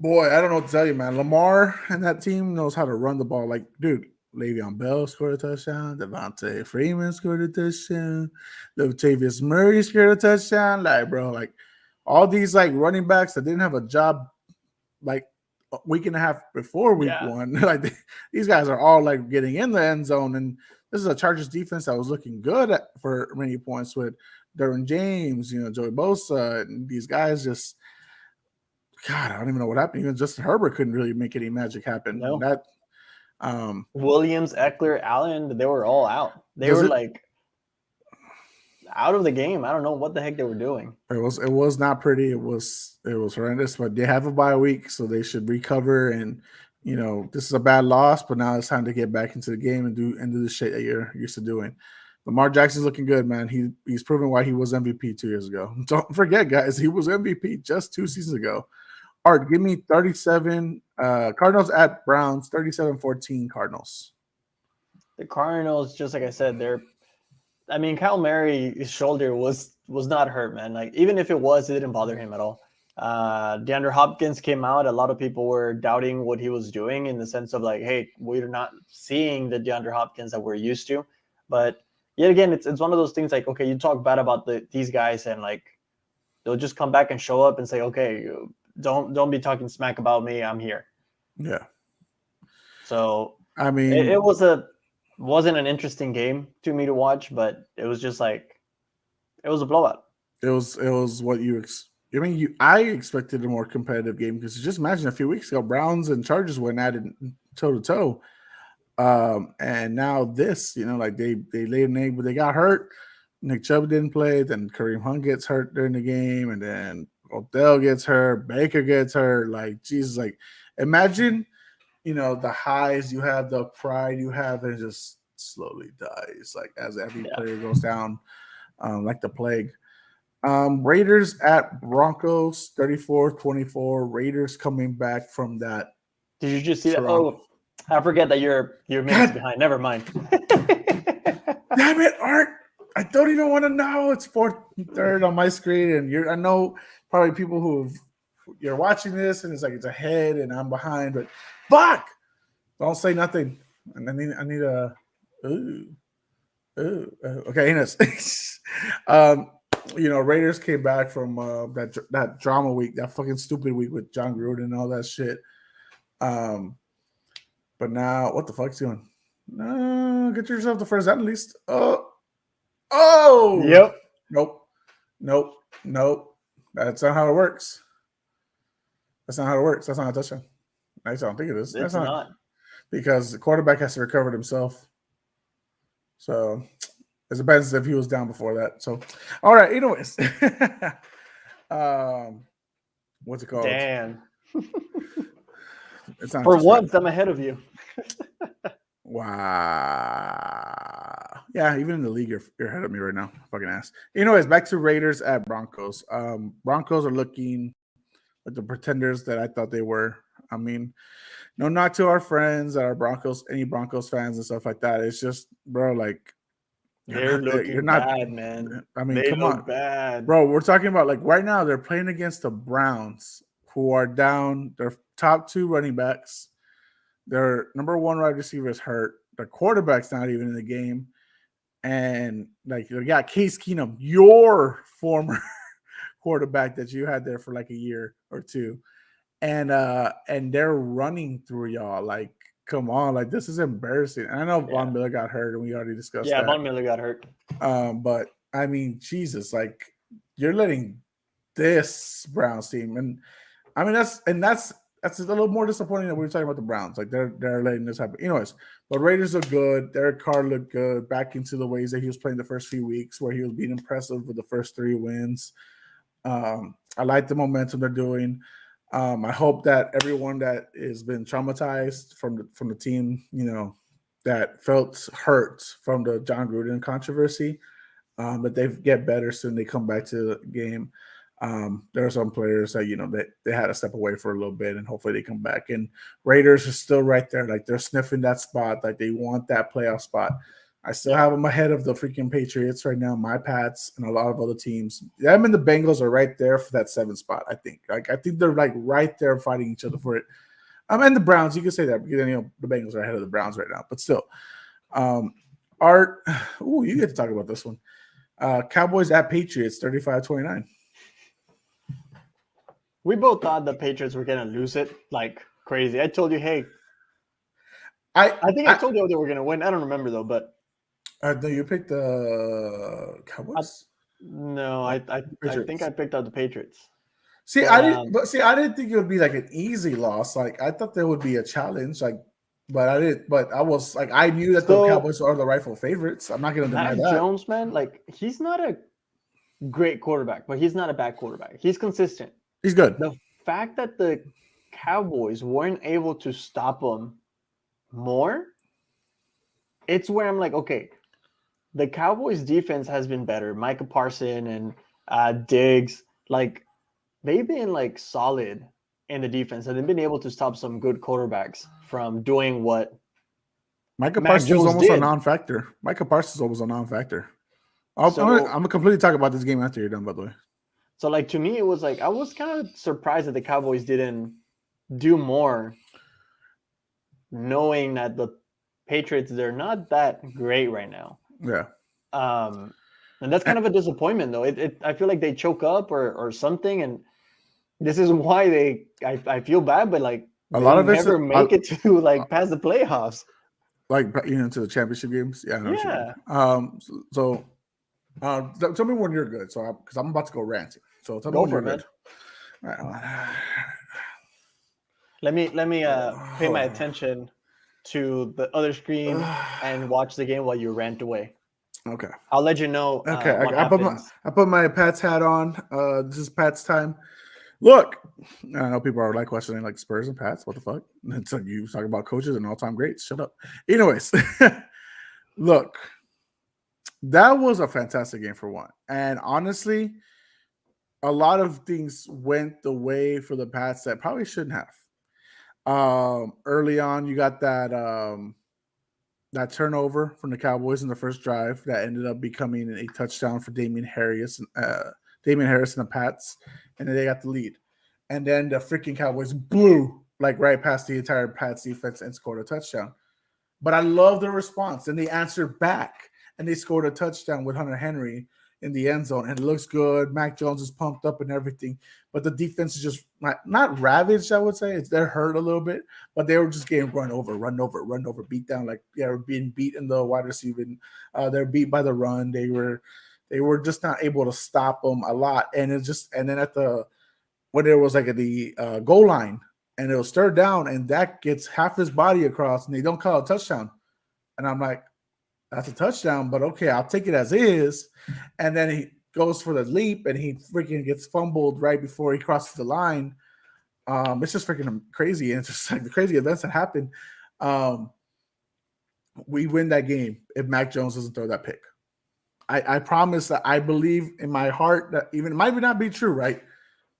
boy, I don't know what to tell you, man. Lamar and that team knows how to run the ball. Like, dude, Le'Veon Bell scored a touchdown. Devontae Freeman scored a touchdown. Latavius Murray scored a touchdown. Like, bro, like all these like running backs that didn't have a job like a week and a half before week one. Like these guys are all like getting in the end zone. And this is a Chargers defense that was looking good for many points with Derwin James, Joey Bosa, and these guys just – God, I don't even know what happened. Even Justin Herbert couldn't really make any magic happen. No. That Williams, Eckler, Allen, they were all out. They were like out of the game. I don't know what the heck they were doing. It was not pretty. It was horrendous. But they have a bye week, so they should recover. And this is a bad loss, but now it's time to get back into the game and do the shit that you're used to doing. Lamar Jackson's looking good, man. He's proven why he was MVP 2 years ago. Don't forget, guys, he was MVP just 2 seasons ago. Art, give me 37 Cardinals at Browns, 37-14 Cardinals. The Cardinals, just like I said, Kyle Mary's shoulder was not hurt, man. Like, even if it was, it didn't bother him at all. Deandra Hopkins came out. A lot of people were doubting what he was doing in the sense of like, hey, we're not seeing the Deandra Hopkins that we're used to. But yet again, it's one of those things like, okay, you talk bad about these guys and like they'll just come back and show up and say, okay, don't be talking smack about me. I'm here. Yeah. So I mean, it wasn't an interesting game to me to watch, but it was just like it was a blowout. It was what I expected a more competitive game because just imagine a few weeks ago, Browns and Chargers went at it toe to toe. And now this, like they laid an egg, but they got hurt. Nick Chubb didn't play. Then Kareem Hunt gets hurt during the game, and then Odell gets hurt. Baker gets hurt. Like, Jesus, like imagine, the highs you have, the pride you have, and it just slowly dies. Like as every player goes down, like the plague. Raiders at Broncos, 34-24. Raiders coming back from that. Did you just see that? Oh, I forget that you're minutes behind. Never mind. Damn it, Art. I don't even want to know. It's 4th and 3rd on my screen, and I know probably people you're watching this, and it's like it's ahead and I'm behind, but fuck! Don't say nothing. And I need a okay, Enos. Raiders came back from that drama week, that fucking stupid week with John Gruden and all that shit. But now, what the fuck's going? Get yourself the first down at least. Oh! Yep. Nope. That's not how it works. That's not a touchdown. I don't think it is. It's not. Because the quarterback has to recover himself. So it depends if he was down before that. So, all right. Anyways, what's it called? Damn. It's not for once, I'm ahead of you. Wow. Yeah, even in the league, you're ahead of me right now. Fucking ass. Anyways, back to Raiders at Broncos. Broncos are looking like the pretenders that I thought they were. I mean, no, not to our friends that are any Broncos fans and stuff like that. It's just, bro, like you're not bad, man. I mean, come on, bad, bro. We're talking about like right now they're playing against the Browns, who are down their top 2 running backs. Their number 1 wide receiver is hurt. Their quarterback's not even in the game, and like they got Case Keenum, your former quarterback that you had there for like a year or 2. And they're running through y'all. Like, come on, like this is embarrassing. And I know Von Miller got hurt, and we already discussed that. Yeah, Von Miller got hurt. But I mean, Jesus, like you're letting this Browns team, and I mean that's a little more disappointing than we were talking about the Browns. Like they're letting this happen. Anyways, but Raiders look good. Derek Carr looked good. Back into the ways that he was playing the first few weeks, where he was being impressive with the first 3 wins. I like the momentum they're doing. I hope that everyone that has been traumatized from the team, that felt hurt from the John Gruden controversy, that they get better soon. They come back to the game. There are some players that they had to step away for a little bit, and hopefully they come back. And Raiders are still right there, like they're sniffing that spot, like they want that playoff spot. I still have them ahead of the freaking Patriots right now, my Pats, and a lot of other teams. Them and the Bengals are right there for that 7th spot, I think. Like, I think they're like right there fighting each other for it. And the Browns, you can say that because the Bengals are ahead of the Browns right now. But still, Art, you get to talk about this one. Cowboys at Patriots, 35-29. We both thought the Patriots were gonna lose it like crazy. I told you, hey, I think I told you they were gonna win. I don't remember though, but no, you picked the Cowboys. No, I think I picked out the Patriots. See, I didn't think it would be like an easy loss. Like, I thought there would be a challenge. Like, but I didn't. But I was like, I knew that the Cowboys are the rightful favorites. I'm not going to deny that. Jones, man, like, he's not a great quarterback, but he's not a bad quarterback. He's consistent. He's good. The fact that the Cowboys weren't able to stop him more, it's where I'm like, okay, the Cowboys defense has been better. Micah Parsons and Diggs, like, they've been like solid in the defense, and they've been able to stop some good quarterbacks from doing what Micah Parsons is almost a non-factor. Micah Parsons is almost a non-factor. I'm gonna completely talk about this game after you're done, by the way. So, like, to me, it was like I was kind of surprised that the Cowboys didn't do more, knowing that the Patriots, they're not that great right now. Yeah. And that's kind of a disappointment, though. I feel like they choke up or something, and this is why I feel bad, but like a lot of never make it to like past the playoffs, like to the championship games. Yeah. So tell me when you're good. So because I'm about to go ranting. So tell me when you're good. All right. Let me pay my attention to the other screen and watch the game while you rant away. Okay. I'll let you know. Okay. I put my Pats hat on. This is Pats time. Look, I know people are like questioning like Spurs and Pats. What the fuck? It's like you talking about coaches and all-time greats. Shut up. Anyways, look, that was a fantastic game for one. And honestly, a lot of things went the way for the Pats that probably shouldn't have. Early on, you got that turnover from the Cowboys in the first drive that ended up becoming a touchdown for Damian Harris and the Pats, and then they got the lead. And then the freaking Cowboys blew like right past the entire Pats defense and scored a touchdown. But I love the response, and they answered back, and they scored a touchdown with Hunter Henry in the end zone, and it looks good. Mac Jones is pumped up and everything, but the defense is just not ravaged, I would say. They're hurt a little bit, but they were just getting run over, beat down. Like they were being beat in the wide receiver. They're beat by the run. They were just not able to stop them a lot. And then when it was like at the goal line, and it was third down, and Dak gets half his body across, and they don't call a touchdown. And I'm like, that's a touchdown, but okay, I'll take it as is. And then he goes for the leap, and he freaking gets fumbled right before he crosses the line. It's just freaking crazy. And it's just like the crazy events that happen. We win that game if Mac Jones doesn't throw that pick. I promise that I believe in my heart that even it might not be true, right?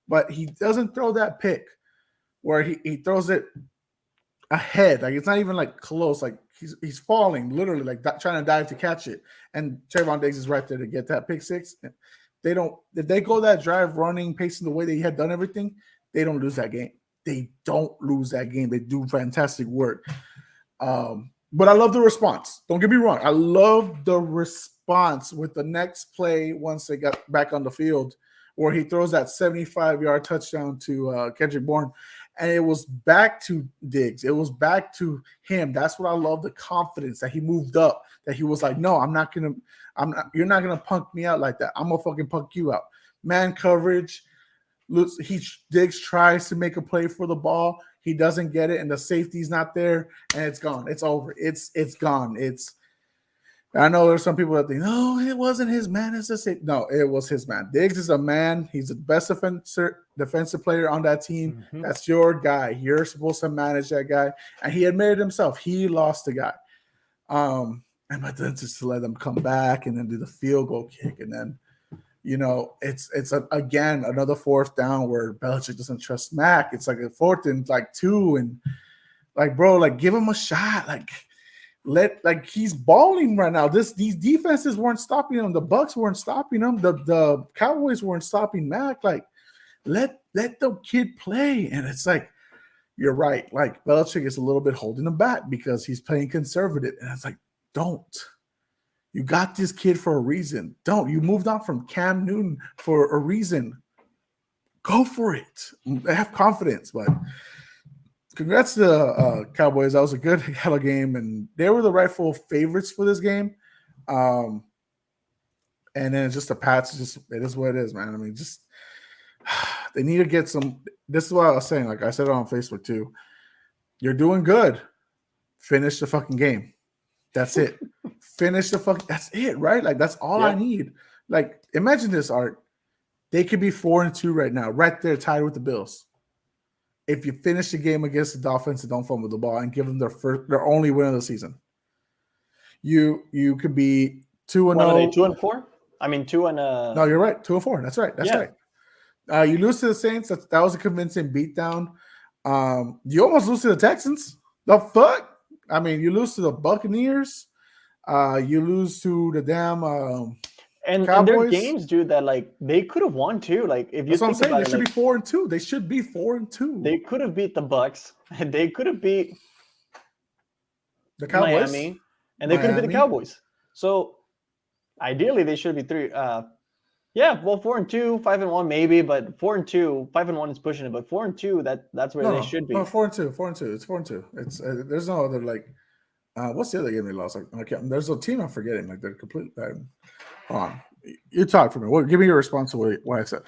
But he doesn't throw that pick where he throws it ahead. Like it's not even like close. Like he's falling literally, like trying to dive to catch it. And Trayvon Diggs is right there to get that pick six. If they go that drive running, pacing the way they had done everything, they don't lose that game. They don't lose that game. They do fantastic work. But I love the response. Don't get me wrong. I love the response with the next play once they got back on the field where he throws that 75-yard touchdown to Kendrick Bourne. And it was back to Diggs. It was back to him. That's what I love, the confidence that he moved up, that he was like, no, you're not going to punk me out like that. I'm going to fucking punk you out. Man coverage. Diggs tries to make a play for the ball. He doesn't get it, and the safety's not there, and it's gone. It's over. It's gone. I know there's some people that think, no, it wasn't his man. It's just no, it was his man. Diggs is a man. He's the best defensive player on that team. Mm-hmm. That's your guy. You're supposed to manage that guy. And he admitted himself he lost the guy. But then just to let them come back and then do the field goal kick, and then it's again another fourth down where Belichick doesn't trust Mac. It's like a 4th and 2, and like, bro, like give him a shot. Like He's balling right now. These defenses weren't stopping him. The Bucks weren't stopping him. The Cowboys weren't stopping Mac. Like, let the kid play. And it's like, you're right. Like, Belichick is a little bit holding him back because he's playing conservative. And it's like, don't. You got this kid for a reason. Don't. You moved on from Cam Newton for a reason. Go for it. Have confidence. But congrats to the Cowboys. That was a good hell of a game, and they were the rightful favorites for this game. And then it's just the Pats. It is what it is, man. I mean, just they need to get some. This is what I was saying. Like I said it on Facebook too. You're doing good. Finish the fucking game. That's it. Finish the fuck. That's it, right? Like that's all I need. Like imagine this, Art. They could be 4-2 right now, right there, tied with the Bills. If you finish the game against the Dolphins and don't fumble the ball and give them their only win of the season, you could be 2-0. What are they, 2-4? I mean, 2 and No, you're right. 2-4. That's right. That's right. You lose to the Saints. That was a convincing beatdown. You almost lose to the Texans. The fuck? I mean, you lose to the Buccaneers. You lose to the damn and Cowboys. there are games, dude, that like they could have won too. Like if you think about it, they should be 4-2. They should be 4-2. They could have beat the Bucks. They could have beat the Cowboys, Miami, and they could have beat the Cowboys. So ideally, they should be 3. 4-2, 5-1 maybe, but 4-2, 5-1 is pushing it. But 4-2, that's where they should be. No, 4-2. It's 4-2. It's there's no other like. What's the other game they lost? Like, there's a team I'm forgetting. Like they're completely. Hold on. You talk for me. Give me your response to what I said.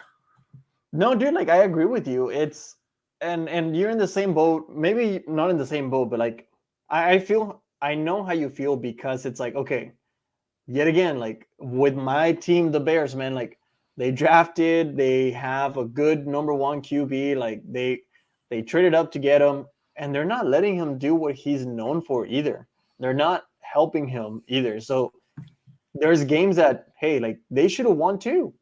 No, dude. Like I agree with you. It's and you're in the same boat. Maybe not in the same boat, but like I know how you feel because it's like okay, yet again, like with my team, the Bears, man, like they drafted, they have a good number 1 QB. Like they traded up to get him, and they're not letting him do what he's known for either. They're not helping him either. So there's games that, hey, like they should have won too.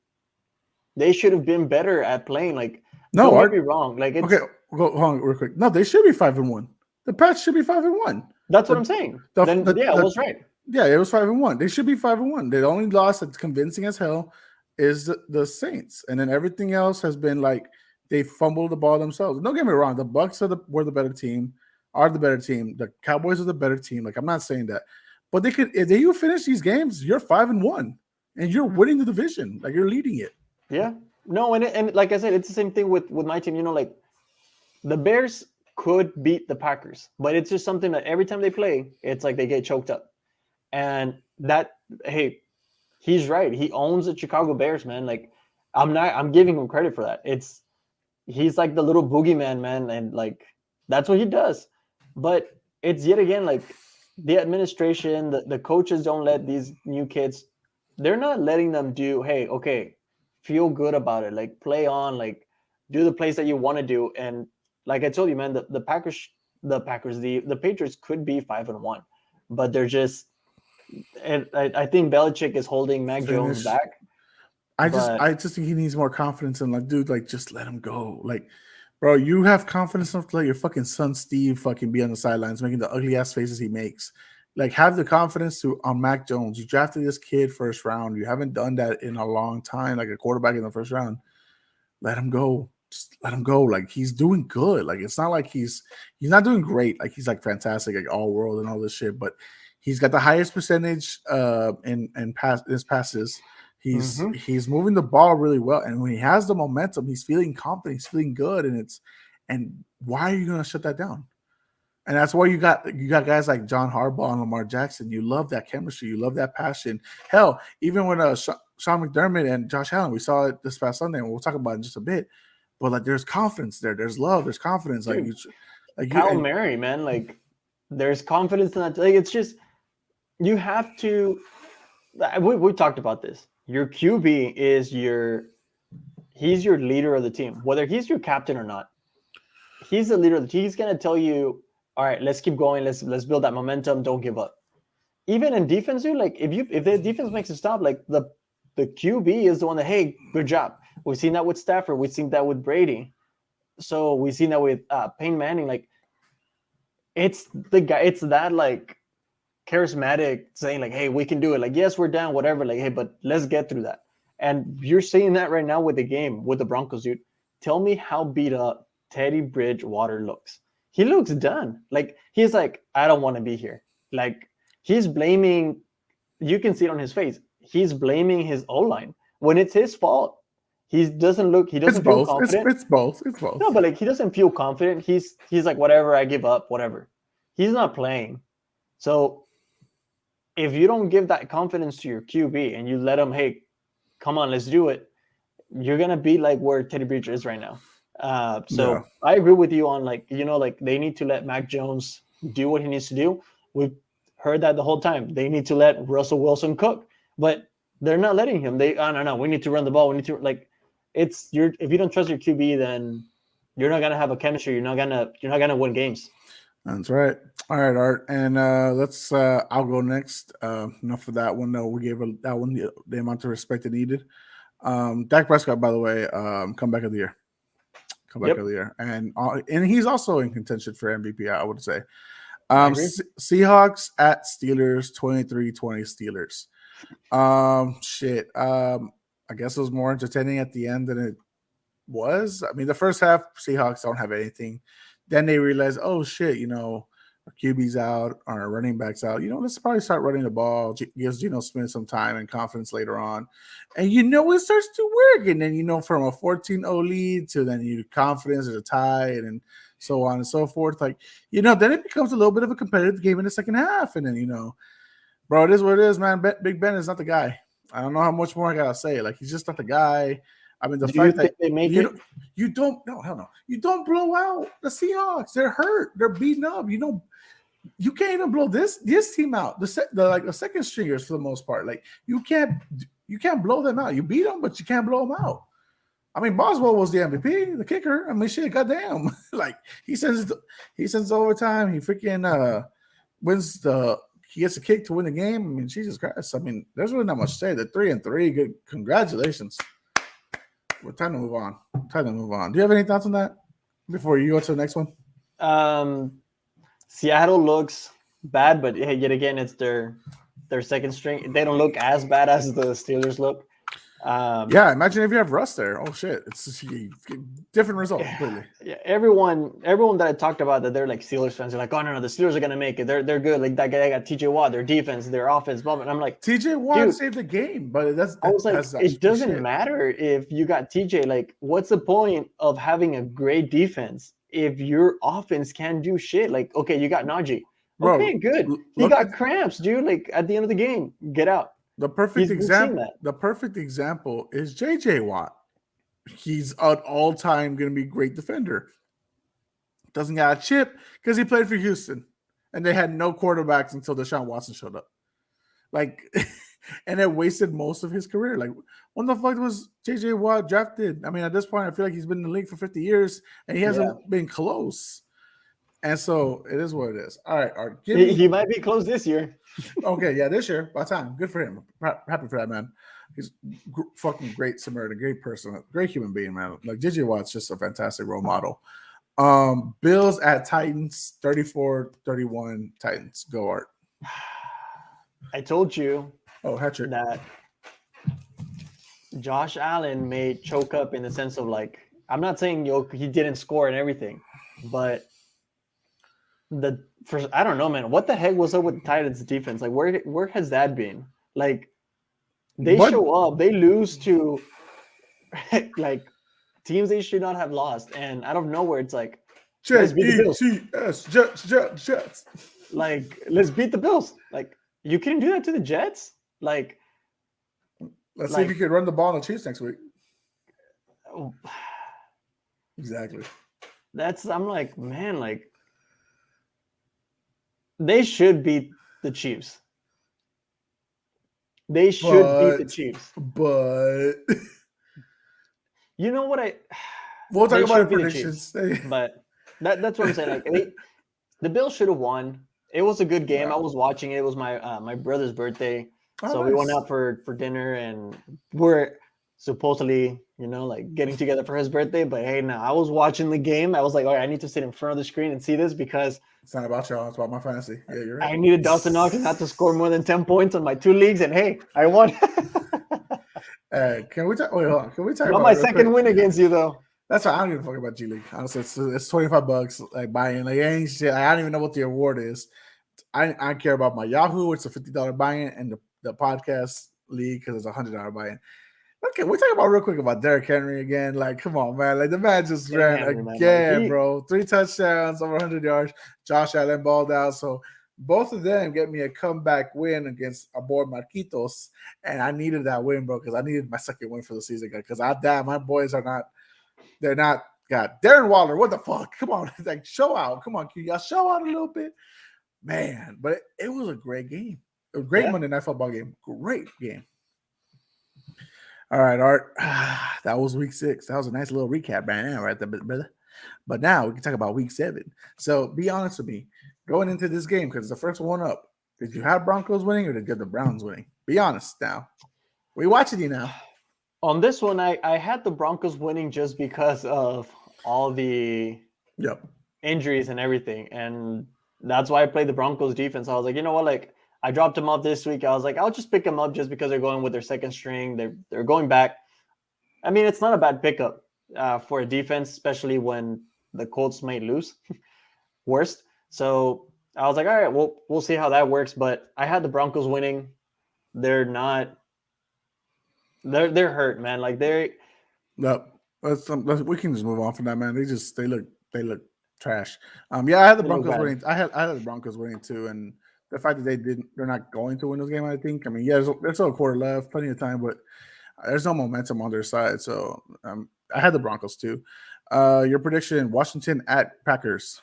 They should have been better at playing. Like, no, don't get me wrong. Like, it's, okay, hold on real quick. No, they should be 5-1. The Pats should be 5-1. That's what I'm saying. I was right. Yeah, it was 5-1. They should be 5-1. The only loss that's convincing as hell is the Saints, and then everything else has been like they fumbled the ball themselves. Don't get me wrong. The Bucks were the better team. Are the better team. The Cowboys are the better team. Like I'm not saying that. But they could, if you finish these games, you're 5-1, and you're winning the division. Like you're leading it. Yeah. No, and like I said, it's the same thing with my team. You know, like the Bears could beat the Packers, but it's just something that every time they play, it's like they get choked up. And that, hey, he's right. He owns the Chicago Bears, man. Like I'm giving him credit for that. He's like the little boogeyman, man, and like that's what he does. But it's yet again like the administration, the coaches don't let these new kids, they're not letting them do, hey, okay, feel good about it, like play on, like do the plays that you want to do. And like I told you, man, the Patriots could be 5-1, but they're just, and I think Belichick is holding Mac Jones back. I just think he needs more confidence and like, dude, like just let him go. Like, bro, you have confidence enough to let your fucking son Steve fucking be on the sidelines making the ugly ass faces he makes. Like, have the confidence on Mac Jones. You drafted this kid first round. You haven't done that in a long time, like a quarterback in the first round. Let him go. Just let him go. Like, he's doing good. Like, it's not like he's not doing great. Like, he's like fantastic, like all world and all this shit. But he's got the highest percentage in his passes. He's moving the ball really well, and when he has the momentum, he's feeling confident, he's feeling good, and why are you gonna shut that down? And that's why you got guys like John Harbaugh and Lamar Jackson. You love that chemistry, you love that passion. Hell, even when Sean McDermott and Josh Allen, we saw it this past Sunday, and we'll talk about it in just a bit. But like, there's confidence there, there's love, there's confidence. Dude, like Kyle Murray, man, like there's confidence in that. Like it's just you have to. We talked about this. Your QB is he's your leader of the team, whether he's your captain or not. He's the leader of the team. He's gonna tell you, all right, let's keep going. Let's build that momentum. Don't give up. Even in defense, dude, like if the defense makes a stop, like the QB is the one that, hey, good job. We've seen that with Stafford. We've seen that with Brady. So we've seen that with Peyton Manning. Like it's the guy. It's that like charismatic, saying like, "Hey, we can do it." Like, yes, we're down, whatever. Like, hey, but let's get through that. And you're seeing that right now with the game with the Broncos, dude. Tell me how beat up Teddy Bridgewater looks. He looks done. Like he's like, I don't want to be here. Like he's blaming. You can see it on his face. He's blaming his O-line when it's his fault. He doesn't look. He doesn't feel confident. It's both. It's both. No, but like he doesn't feel confident. He's like, whatever. I give up. Whatever. He's not playing. So if you don't give that confidence to your QB and you let him, hey, come on, let's do it, you're gonna be like where Teddy Bridge is right now. So I agree with you on like they need to let Mac Jones do what he needs to do. We've heard that the whole time. They need to let Russell Wilson cook, but they're not letting him. No, we need to run the ball. We need to if you don't trust your QB, then you're not gonna have a chemistry. You're not gonna win games. That's right. All right, Art, and let's. I'll go next. Enough of that one. No, we gave that one the amount of respect it needed. Dak Prescott, by the way, comeback of the year. Comeback of the year, and he's also in contention for MVP. I would say. Seahawks at Steelers, 23-20 Steelers. Shit. I guess it was more entertaining at the end than it was. I mean, the first half, Seahawks don't have anything. Then they realize, oh shit, our QB's out, our running back's out. Let's probably start running the ball. Gives Geno Smith some time and confidence later on, and it starts to work. And then from a 14-0 lead to then your confidence is a tie, and so on and so forth. Like then it becomes a little bit of a competitive game in the second half, and then bro, it is what it is, man. Big Ben is not the guy. I don't know how much more I gotta say. Like he's just not the guy. I mean, the fact that you don't hell no. You don't blow out the Seahawks. They're hurt. They're beaten up. You can't even blow this team out. The second stringers for the most part. Like you can't blow them out. You beat them, but you can't blow them out. I mean, Boswell was the MVP, the kicker. I mean, shit, goddamn. Like he sends overtime. He freaking wins he gets a kick to win the game. I mean, Jesus Christ. I mean, there's really not much to say. They're 3-3. Good, congratulations. We're time to move on. Do you have any thoughts on that before you go to the next one? Seattle looks bad, but hey, yet again, it's their second string. They don't look as bad as the Steelers look. Imagine if you have Russ there. Oh shit, it's a different result completely. Yeah, everyone that I talked about that they're like Steelers fans are like, oh no, the Steelers are gonna make it. They're good. Like that guy got TJ Watt, their defense, their offense, blah, blah. And I'm like, TJ Watt saved the game, but it doesn't matter if you got TJ. Like, what's the point of having a great defense if your offense can't do shit? Like, okay, you got Najee. Okay, good. He got cramps, dude. Like at the end of the game, get out. The perfect example is JJ Watt. He's an all-time going to be great defender. Doesn't got a chip because he played for Houston, and they had no quarterbacks until Deshaun Watson showed up. Like, and it wasted most of his career. Like, when the fuck was JJ Watt drafted? I mean, at this point, I feel like he's been in the league for 50 years, and he hasn't been close. And so it is what it is. All right, Art. He might be close this year. Okay, yeah, this year, by time. Good for him. Happy for that, man. He's fucking great Samaritan, great person, great human being, man. Like, JJ Watt's just a fantastic role model. Bills at Titans, 34-31 Titans. Go, Art. I told you hat-trick. that Josh Allen may choke up in the sense of like, I'm not saying he didn't score and everything, but I don't know, man. What the heck was up with the Titans defense? Like, where has that been? Like, they show up, they lose to like teams they should not have lost, and out of nowhere, it's like, let's beat the Bills. Jets. Like, let's beat the Bills. Like, you couldn't do that to the Jets. Like, let's see if you could run the ball on the Chiefs next week. Exactly. I'm like, man, like. They should beat the Chiefs. They should beat the Chiefs. But you know what we'll talk about predictions. But that's what I'm saying. Like the Bills should have won. It was a good game. I was watching it. It was my brother's birthday. So we went out for dinner, and we're supposedly like getting together for his birthday. But hey, now I was watching the game. I was like, all right, I need to sit in front of the screen and see this because it's not about y'all. It's about my fantasy. Yeah, you're right. I needed Dawson Knox not to score more than 10 points on my 2 leagues. And hey, I won. Can we talk? Wait, hold on. Can we talk Not about my second win against you, though. That's why I don't give a fuck about G League. Honestly, it's $25 like buy-in. Like ain't shit. I don't even know what the award is. I care about my Yahoo. It's a $50 buy-in, and the podcast league because it's $100 buy-in. Okay, we're talking about real quick about Derrick Henry again. Like, come on, man. Like the man just ran again, bro. 3 touchdowns, over 100 yards. Josh Allen balled out. So both of them get me a comeback win against our boy Marquitos, and I needed that win, bro, because I needed my second win for the season. Because my boys are not. They're not. God, Darren Waller, what the fuck? Come on, it's like show out. Come on, can y'all show out a little bit, man? But it was a great game. A great Monday Night Football game. Great game. All right, Art. That was week 6. That was a nice little recap right there, brother. But now we can talk about week 7. So be honest with me. Going into this game, because it's the first one up, did you have Broncos winning or did you have the Browns winning? Be honest now. We watching you now. On this one, I had the Broncos winning just because of all the injuries and everything. And that's why I played the Broncos defense. I was like, you know what, like, I dropped them up this week. I was like, I'll just pick them up just because they're going with their second string. They're going back. I mean, it's not a bad pickup for a defense, especially when the Colts might lose. Worst. So I was like, all right, we'll see how that works. But I had the Broncos winning. They're not. They're hurt, man. Like we can just move on from that, man. They look trash. I had the Broncos winning. I had the Broncos winning too, and the fact that they're not going to win this game, I think. I mean, there's still a quarter left, plenty of time, but there's no momentum on their side. So I had the Broncos too. Your prediction: Washington at Packers.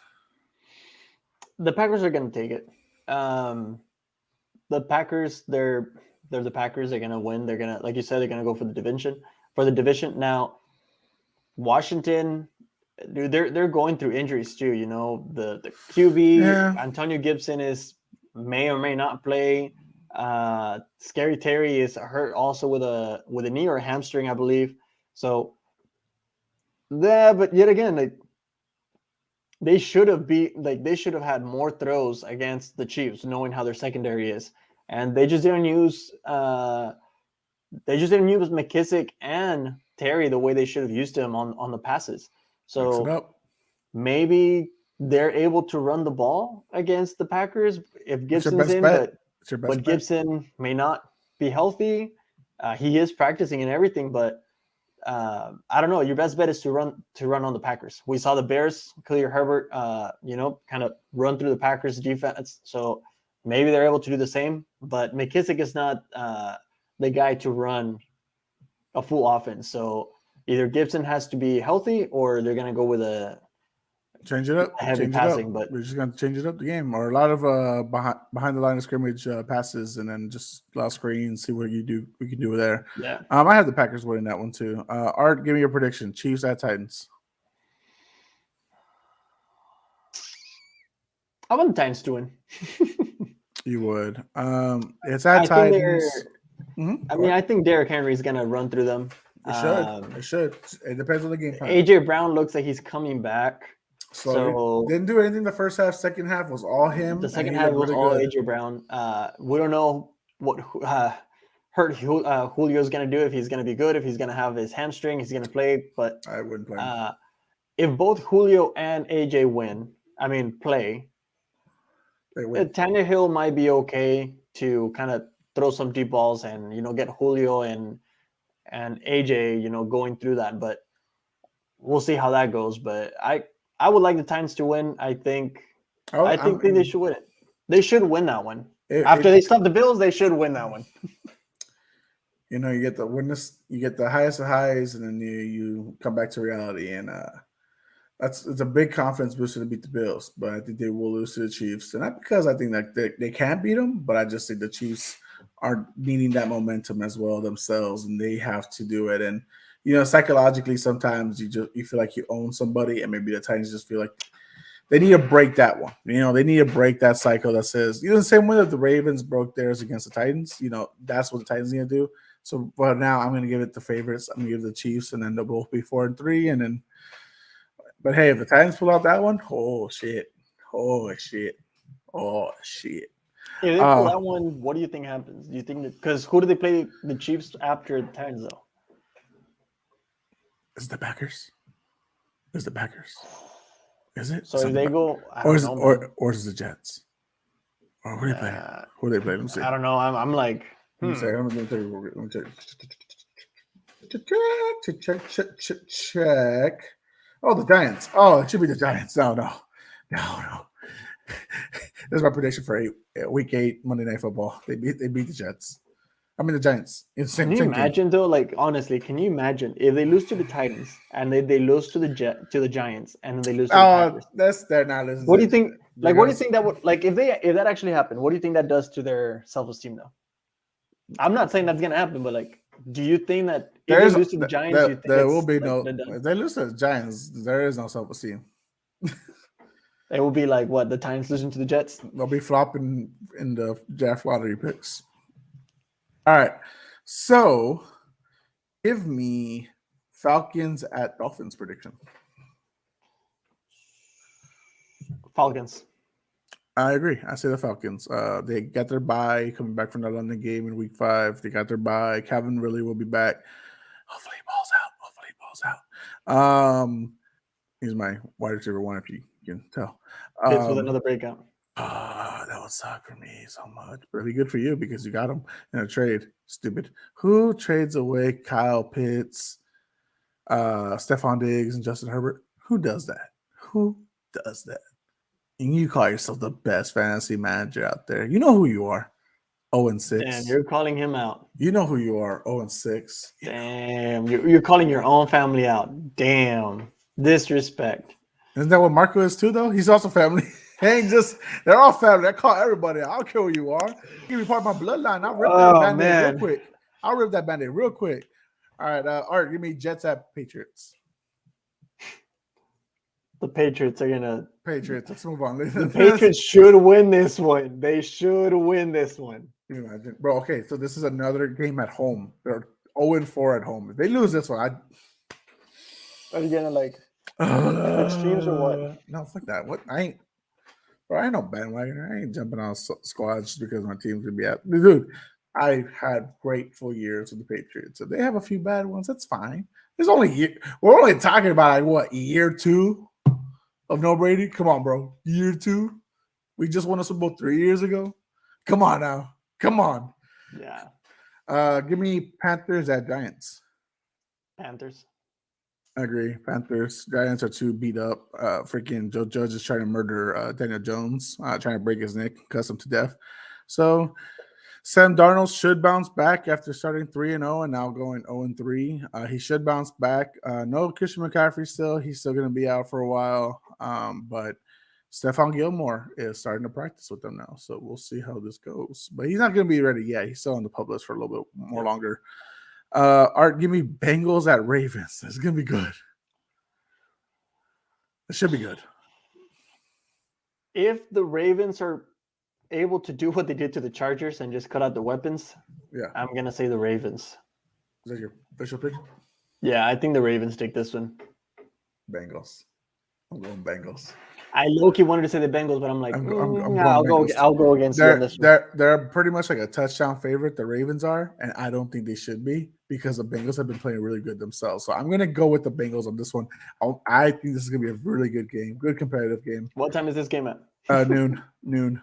The Packers are going to take it. The Packers, they're the Packers. They're going to win. They're going to, like you said, they're going to go for the division. Now, Washington, dude, they're going through injuries too. The QB, Antonio Gibson may or may not play. Scary Terry is hurt also with a knee or a hamstring, I believe. So, but yet again, they should have had more throws against the Chiefs, knowing how their secondary is, and they just didn't use McKissick and Terry the way they should have used him on the passes. So maybe they're able to run the ball against the Packers if Gibson's in, but Gibson may not be healthy. He is practicing and everything, but I don't know. Your best bet is to run on the Packers. We saw the Bears clear Herbert, kind of run through the Packers defense. So maybe they're able to do the same, but McKissick is not the guy to run a full offense. So either Gibson has to be healthy or they're going to go with a change it up. Heavy passing, but we're just going to change it up the game, or a lot of behind the line of scrimmage passes, and then just a lot of screens. See what we can do there. Yeah. I have the Packers winning that one too. Art, give me your prediction: Chiefs at Titans. I want the Titans to win. You would. It's at Titans. I think Derrick Henry is going to run through them. It should. It depends on the game plan. AJ Brown looks like he's coming back. So didn't do anything the first half. Second half was all him. The second half was all AJ Brown. We don't know what hurt Julio is going to do, if he's going to be good, if he's going to have his hamstring, he's going to play. But I wouldn't play him. If both Julio and AJ play, Tannehill might be okay to kind of throw some deep balls and get Julio and AJ going through that. But we'll see how that goes. But I would like the Titans to win. I think they should win it. They should win that one. After they stop the Bills, they should win that one. You get the highest of highs, and then you come back to reality, and it's a big confidence booster to beat the Bills. But I think they will lose to the Chiefs, and not because I think that they can't beat them, but I just think the Chiefs are needing that momentum as well themselves, and they have to do it. And psychologically, sometimes you feel like you own somebody, and maybe the Titans just feel like they need to break that one. They need to break that cycle that says, the same way that the Ravens broke theirs against the Titans. That's what the Titans need to do. So, but now I'm going to give it the favorites. I'm going to give the Chiefs, and then they'll both be 4-3, and then. But hey, if the Titans pull out that one, oh shit, oh shit, oh shit. If they pull that one, what do you think happens? Do you think that because who do they play the Chiefs after the Titans though? Is it the Packers? Is the Packers? Is it? So if they go, or is it the Jets? Or who do they play? Who do they play? Let me see. I don't know. I'm like, Let me see. Let me check. Oh, the Giants. Oh, it should be the Giants. No. That's my prediction for week 8 Monday Night Football. They beat the Jets. I mean the Giants. Can you imagine though? Like honestly, can you imagine if they lose to the Titans and they lose to the Giants and then they lose to the Packers? They're not listening. What do you think? Like, what do you think that would like if that actually happened? What do you think that does to their self-esteem though? I'm not saying that's gonna happen, but like, do you think that if they lose to the Giants, there will be no? If they lose to the Giants, there is no self-esteem. It will be like what the Titans losing to the Jets. They'll be flopping in the draft lottery picks. All right, so give me Falcons at Dolphins prediction. Falcons. I agree. I say the Falcons. They got their bye coming back from the London game in week 5. They got their bye. Calvin Ridley will be back. Hopefully he balls out. He's my wide receiver 1 if you can tell. Pitts with another breakout. That would suck for me so much. But it'd be good for you because you got him in a trade. Stupid. Who trades away Kyle Pitts, Stephon Diggs, and Justin Herbert? Who does that? And you call yourself the best fantasy manager out there. You know who you are. 0-6. Damn, you're calling him out. You know who you are. 0-6. Damn, you're calling your own family out. Damn, disrespect. Isn't that what Marco is too, though? He's also family. They're all family. I call everybody. I don't care who you are. You be part of my bloodline. I'll rip that Band-Aid real quick. I'll rip that Band-Aid real quick. All right, Art, give me Jets at Patriots. The Patriots are gonna. Patriots. Let's move on. The Patriots should win this one. They should win this one. Can you imagine, bro? Okay, so this is another game at home. They're 0-4 at home. If they lose this one, Are you gonna like switch teams or what? No, fuck that. What? I ain't no bandwagoner. I ain't jumping on squads just because my team's gonna be out. Dude, I had great full years with the Patriots. If they have a few bad ones, that's fine. We're only talking about like what, year 2 of no Brady? Come on, bro. Year 2? We just won a Super Bowl 3 years ago. Come on now. Come on. Yeah. Give me Panthers at Giants. Panthers. I agree. Panthers. Giants are too beat up. Freaking Joe Judge is trying to murder Daniel Jones, trying to break his neck, cuss him to death. So Sam Darnold should bounce back after starting 3-0 and now going 0-3. He should bounce back. No Christian McCaffrey still. He's still going to be out for a while. But Stephon Gilmore is starting to practice with them now. So we'll see how this goes. But he's not going to be ready yet. He's still on the pub list for a little bit more longer. Art, give me Bengals at Ravens. It's going to be good. It should be good. If the Ravens are able to do what they did to the Chargers and just cut out the weapons, I'm going to say the Ravens. Is that your official pick? Yeah, I think the Ravens take this one. Bengals. I'm going Bengals. I low-key wanted to say the Bengals, but I'm like, I'll go against them on this one. They're pretty much like a touchdown favorite, the Ravens are, and I don't think they should be because the Bengals have been playing really good themselves. So I'm going to go with the Bengals on this one. I think this is going to be a really good game, good competitive game. What time is this game at? Noon.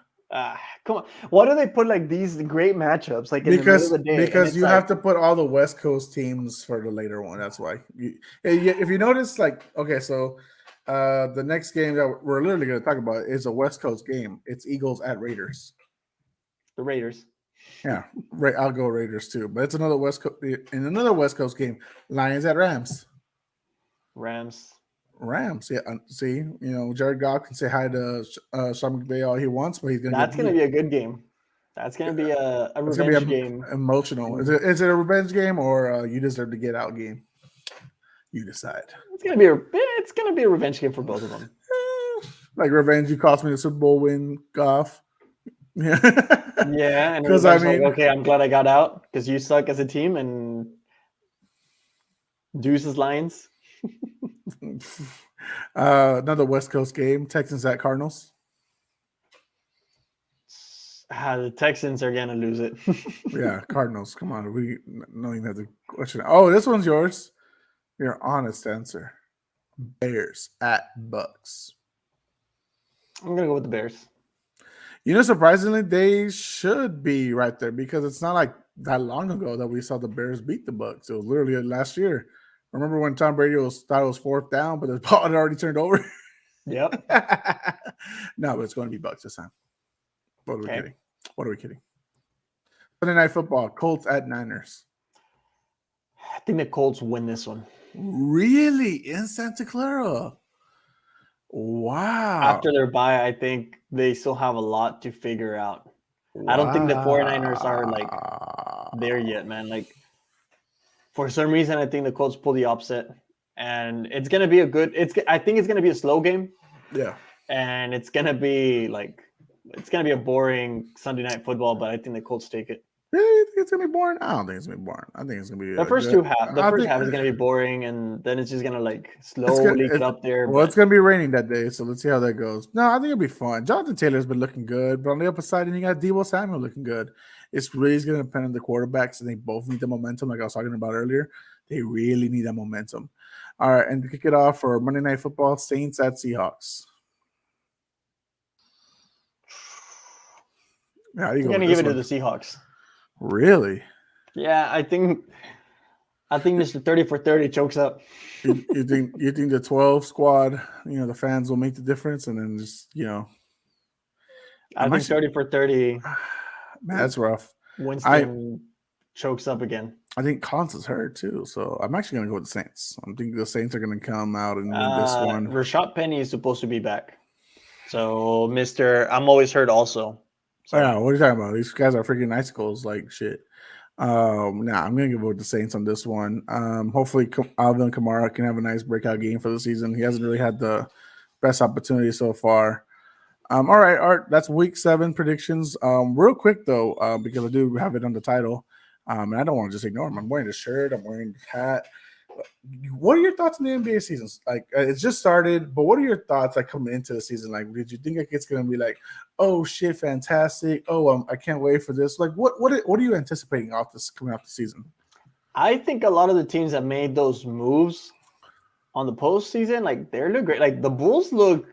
Come on. Why do they put like these great matchups like in the middle of the day? Because you have to put all the West Coast teams for the later one. That's why. If you notice, like, okay, so the next game that we're literally going to talk about is a West Coast game. It's Eagles at Raiders. The Raiders. Yeah, I'll go Raiders too. But it's another West Coast game. Lions at Rams. Rams. Yeah. See, Jared Goff can say hi to Sean McVay all he wants, but he's going to. That's going to be a good game. That's going to be a revenge game. Emotional. Is it a revenge game or you deserve to get out game? You decide. It's gonna be a revenge game for both of them. Like revenge, you cost me the Super Bowl win, Goff. Yeah. Yeah, and it Because was I just like, mean, okay, I'm glad I got out because you suck as a team, and deuces Lions. another West Coast game, Texans at Cardinals. The Texans are gonna lose it. Yeah, Cardinals. Come on, we don't even have to question. Oh, this one's yours. Your honest answer. Bears at Bucks. I'm gonna go with the Bears. You know, surprisingly, they should be right there because it's not like that long ago that we saw the Bears beat the Bucks. It was literally last year. Remember when Tom Brady thought it was fourth down, but the ball had already turned over? Yep. No, but it's going to be Bucks this time. What are we Okay. kidding? What are we kidding? Sunday Night Football, Colts at Niners. I think the Colts win this one. Really? In Santa Clara? Wow. After their bye, I think they still have a lot to figure out. I don't think the 49ers are like there yet, man. Like for some reason, I think the Colts pull the upset, and it's gonna be a good. I think it's gonna be a slow game. Yeah. And it's gonna be a boring Sunday Night Football, but I think the Colts take it. Really? You think it's gonna be boring? I don't think it's gonna be boring. I think it's gonna be The first half is gonna be boring, and then it's just gonna like slowly get up there. Well, it's gonna be raining that day, so let's see how that goes. No, I think it'll be fun. Jonathan Taylor's been looking good, but on the upper side, and you got Deebo Samuel looking good. It's really gonna depend on the quarterbacks, and they both need the momentum, like I was talking about earlier. They really need that momentum. All right, and to kick it off for Monday Night Football, Saints at Seahawks. Yeah, I'm gonna give it to the Seahawks. Really? Yeah, I think Mr. 30 for 30 chokes up. you think the 12 squad, the fans will make the difference, and then just I think 30 for 30. Man, that's rough. Winston chokes up again. I think Collins is hurt too, so I'm actually gonna go with the Saints. I'm thinking the Saints are gonna come out and win this one. Rashad Penny is supposed to be back, so I'm always hurt also. So. Yeah, what are you talking about? These guys are freaking icicles like shit. I'm gonna go with the Saints on this one. Hopefully Alvin Kamara can have a nice breakout game for the season. He hasn't really had the best opportunity so far. All right, Art, that's week 7 predictions. Real quick though, because I do have it on the title. And I don't want to just ignore them. I'm wearing the shirt, I'm wearing the hat. What are your thoughts on the NBA season? Like, it's just started, but what are your thoughts like coming into the season? Like, did you think like it's gonna be like, oh shit, fantastic? Oh, I can't wait for this. Like, what are you anticipating coming off the season? I think a lot of the teams that made those moves on the postseason, like they look great. Like the Bulls look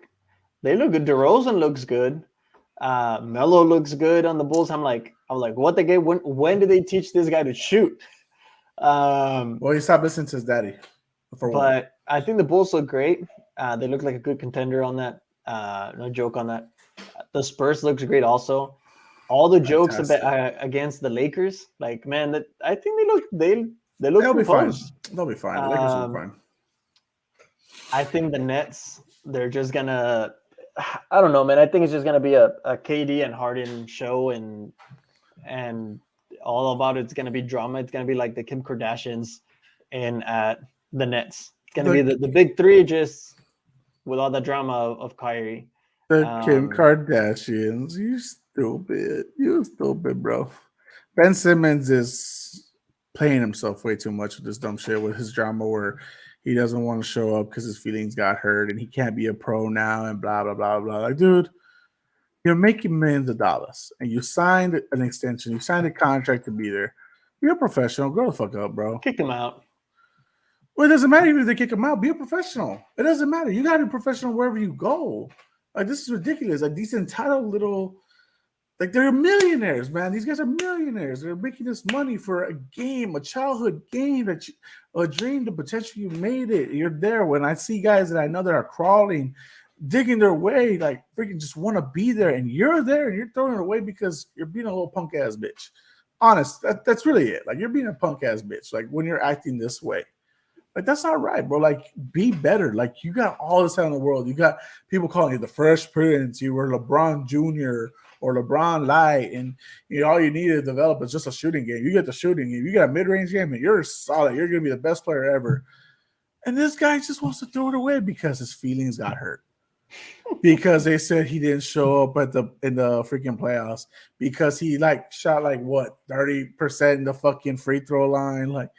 good. DeRozan looks good. Melo looks good on the Bulls. I'm like, what the game? When did they teach this guy to shoot? Well, he stopped listening to his daddy. But I think the Bulls look great. They look like a good contender on that. No joke on that. The Spurs looks great also. All the jokes against the Lakers, like man, I think they look They'll be fine. They'll be fine. The Lakers will be fine. I think the Nets, they're just gonna. I don't know, man. I think it's just gonna be a KD and Harden show, and all about it's gonna be drama. It's gonna be like the Kim Kardashians and at the Nets. It's gonna be the big three, just with all the drama of Kyrie. The Kim Kardashians, you stupid, bro. Ben Simmons is playing himself way too much with this dumb shit with his drama where he doesn't want to show up because his feelings got hurt and he can't be a pro now and blah, blah, blah, blah. Like, dude, you're making millions of dollars and you signed an extension. You signed a contract to be there. You're a professional. Grow the fuck up, bro. Kick him out. Well, it doesn't matter even if they kick him out. Be a professional. It doesn't matter. You got to be professional wherever you go. Like, this is ridiculous. Like, these entitled little, like, they're millionaires, man. These guys are millionaires. They're making this money for a game, a childhood game, a dream to potentially you made it. You're there. When I see guys that I know that are crawling, digging their way, like, freaking just want to be there, and you're there, and you're throwing it away because you're being a little punk-ass bitch. Honest, that's really it. Like, you're being a punk-ass bitch, like, when you're acting this way. Like, that's not right, bro. Like, be better. Like, you got all this time in the world. You got people calling you the Fresh Prince. You were LeBron Jr. or LeBron Light, and all you need to develop is just a shooting game. You get the shooting game. You got a mid-range game, and you're solid. You're going to be the best player ever. And this guy just wants to throw it away because his feelings got hurt. because they said he didn't show up in the freaking playoffs because he like shot like what 30% in the fucking free throw line. Like,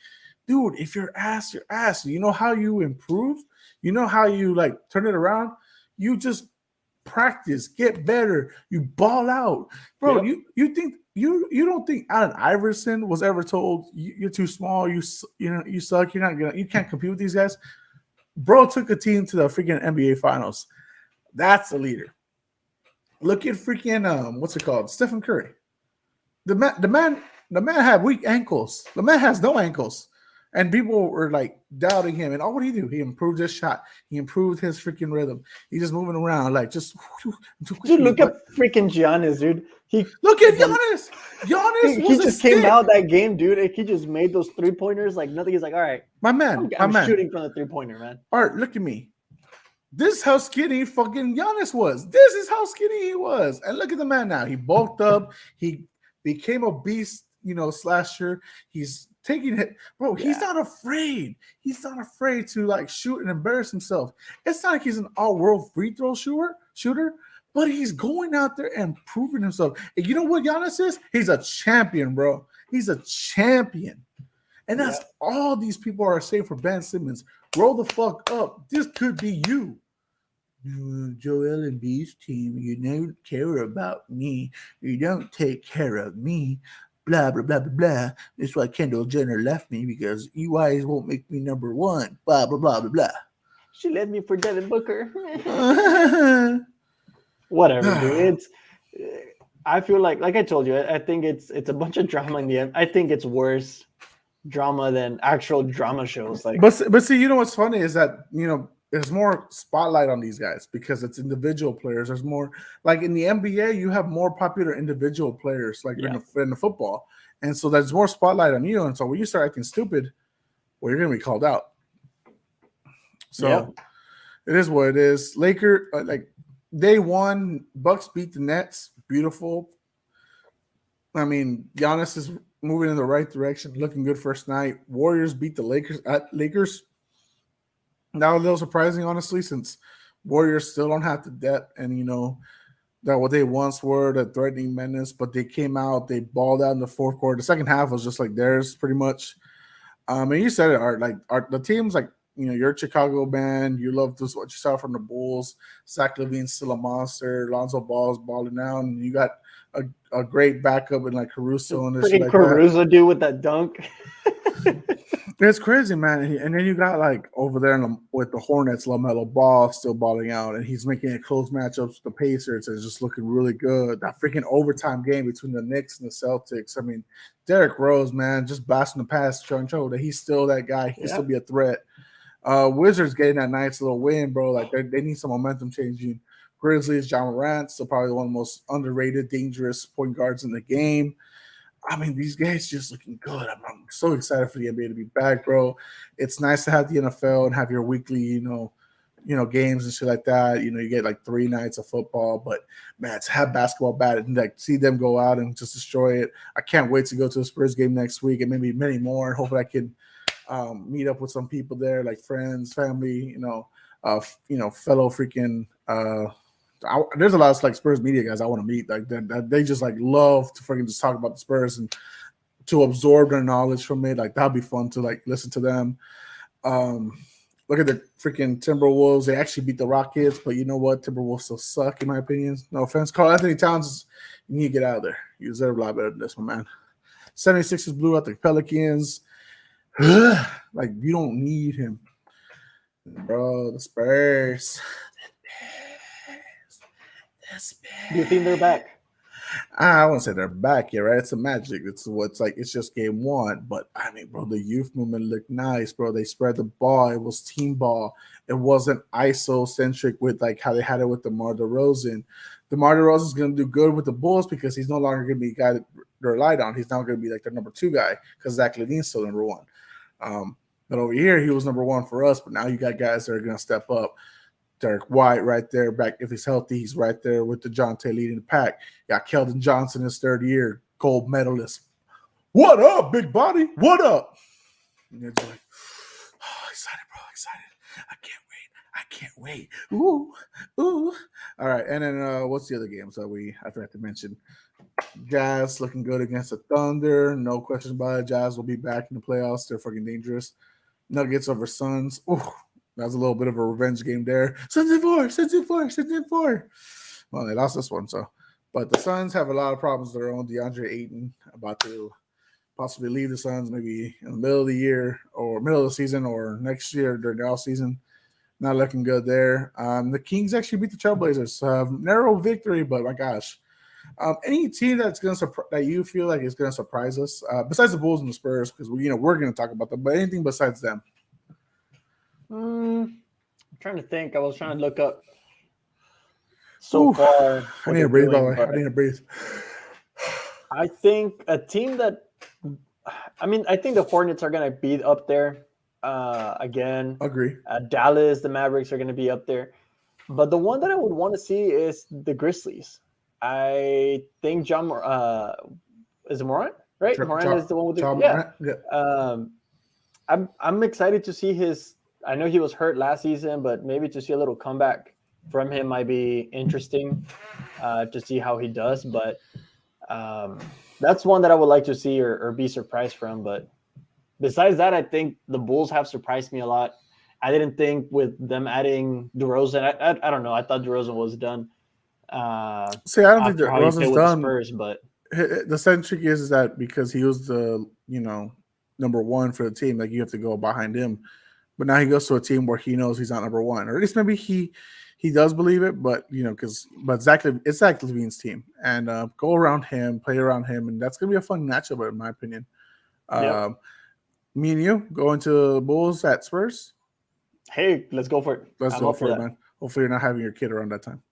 dude, if you're ass, you're ass. You know how you improve? You know how you like turn it around? You just practice, get better, you ball out. Bro, Yep. you don't think Allen Iverson was ever told you're too small, you suck, you can't compete with these guys? Bro took a team to the freaking NBA finals. That's a leader. Look at freaking what's it called? Stephen Curry. The man had weak ankles. The man has no ankles. And people were like doubting him. And what did he do? He improved his shot. He improved his freaking rhythm. He's just moving around like just Dude, look at freaking Giannis, dude. Look at Giannis. Giannis he just came out that game, dude. He just made those 3-pointers like nothing. He's like, all right, my man. I'm shooting from the 3-pointer, man. All right, look at me. This is how skinny fucking Giannis was. This is how skinny he was. And look at the man now. He bulked up. He became a beast, slasher. He's taking it. Bro, he's not afraid. He's not afraid to like shoot and embarrass himself. It's not like he's an all-world free throw shooter, but he's going out there and proving himself. And you know what Giannis is? He's a champion, bro. He's a champion. And that's all these people are saying for Ben Simmons. Roll the fuck up. This could be you. Joel Embiid's team, you don't care about me. You don't take care of me. Blah, blah, blah, blah, blah. That's why Kendall Jenner left me because you guys won't make me number one. Blah, blah, blah, blah, blah. She left me for Devin Booker. Whatever, dude. I feel like I told you, I think it's a bunch of drama in the end. I think it's worse drama than actual drama shows. Like, but see, you know what's funny is that there's more spotlight on these guys because it's individual players. There's more like in the NBA, you have more popular individual players like in the football, and so there's more spotlight on you. And so when you start acting stupid, well, you're gonna be called out. So it is what it is. Laker like day one, Bucks beat the Nets. Beautiful. I mean, Giannis is moving in the right direction, looking good first night. Warriors beat the Lakers. Now a little surprising, honestly, since Warriors still don't have the depth and that what they once were, the threatening menace, but they came out, they balled out in the fourth quarter. The second half was just like theirs, pretty much. And you said it, Art. Like the teams, like you're a Chicago man. You love this what you saw from the Bulls. Zach LaVine's still a monster. Lonzo Ball's balling out, and you got a great backup in like Caruso and freaking like Caruso that. Dude with that dunk. It's crazy, man. And then you got like over there with the Hornets, LaMelo Ball still balling out, and he's making it close matchups with the Pacers. It's just looking really good. That freaking overtime game between the Knicks and the Celtics. I mean, Derrick Rose, man, just blasting the pass, showing that he's still that guy. He can still be a threat. Wizards getting that nice little win, bro. Like they need some momentum changing. Grizzlies, John Morant, still probably one of the most underrated, dangerous point guards in the game. I mean, these guys just looking good. I'm so excited for the NBA to be back, bro. It's nice to have the NFL and have your weekly, games and shit like that. You get like 3 nights of football, but man, to have basketball back and like see them go out and just destroy it. I can't wait to go to the Spurs game next week and maybe many more. Hopefully, I can meet up with some people there, like friends, family, fellow freaking. There's a lot of like Spurs media guys I want to meet. Like they just like love to freaking just talk about the Spurs and to absorb their knowledge from it. Like that'd be fun to like listen to them. Look at the freaking Timberwolves. They actually beat the Rockets, but you know what? Timberwolves still suck in my opinion. No offense, Karl Anthony Towns. You need to get out of there. You deserve a lot better than this, my man. 76ers blew out the Pelicans. Like you don't need him, bro. The Spurs. Do you think they're back? I wouldn't say they're back yet, right? It's a magic. It's just game one. But I mean, bro, the youth movement looked nice, bro. They spread the ball. It was team ball. It wasn't ISO centric with like how they had it with DeMar DeRozan. DeMar DeRozan is going to do good with the Bulls because he's no longer going to be a guy that they relied on. He's now going to be like their number 2 guy because Zach LaVine's still number 1. But over here, he was number 1 for us. But now you got guys that are going to step up. Derek White right there, back if he's healthy, he's right there with DeJounte leading the pack. You got Keldon Johnson, his 3rd year, gold medalist. What up, big body? What up? And you're just like, oh, excited, bro, excited. I can't wait. I can't wait. Ooh. All right, and then what's the other games that I forgot to mention? Jazz looking good against the Thunder. No questions about it. Jazz will be back in the playoffs. They're fucking dangerous. Nuggets over Suns. Ooh, that's a little bit of a revenge game there. Suns in four. Well, they lost this one, so. But the Suns have a lot of problems of their own. DeAndre Ayton about to possibly leave the Suns maybe in the middle of the year or middle of the season or next year during the off season. Not looking good there. The Kings actually beat the Trailblazers. Narrow victory, but my gosh. Any team that's going to that you feel like is going to surprise us, besides the Bulls and the Spurs, because we're going to talk about them, but anything besides them? I'm trying to think. I was trying to look up so far. I need to breathe, by the way. I need to breathe. I think a team that, I think the Hornets are going to be up there again. Agree. Dallas, the Mavericks are going to be up there. But the one that I would want to see is the Grizzlies. I think John is it Morant, right? Morant is the one with the I'm excited to see his. I know he was hurt last season, but maybe to see a little comeback from him might be interesting to see how he does. But that's one that I would like to see or be surprised from. But besides that, I think the Bulls have surprised me a lot. I didn't think with them adding DeRozan. I don't know. I thought DeRozan was done. See, I don't think DeRozan's done. The Spurs, but the centric is that because he was the number one for the team, like you have to go behind him. But now he goes to a team where he knows he's not number one, or at least maybe he does believe it. But it's Zach LaVine's team, and go around him, play around him, and that's gonna be a fun matchup, in my opinion. Me and you going to Bulls at Spurs. Hey, let's go for it. Let's go for it, man. Hopefully, you're not having your kid around that time.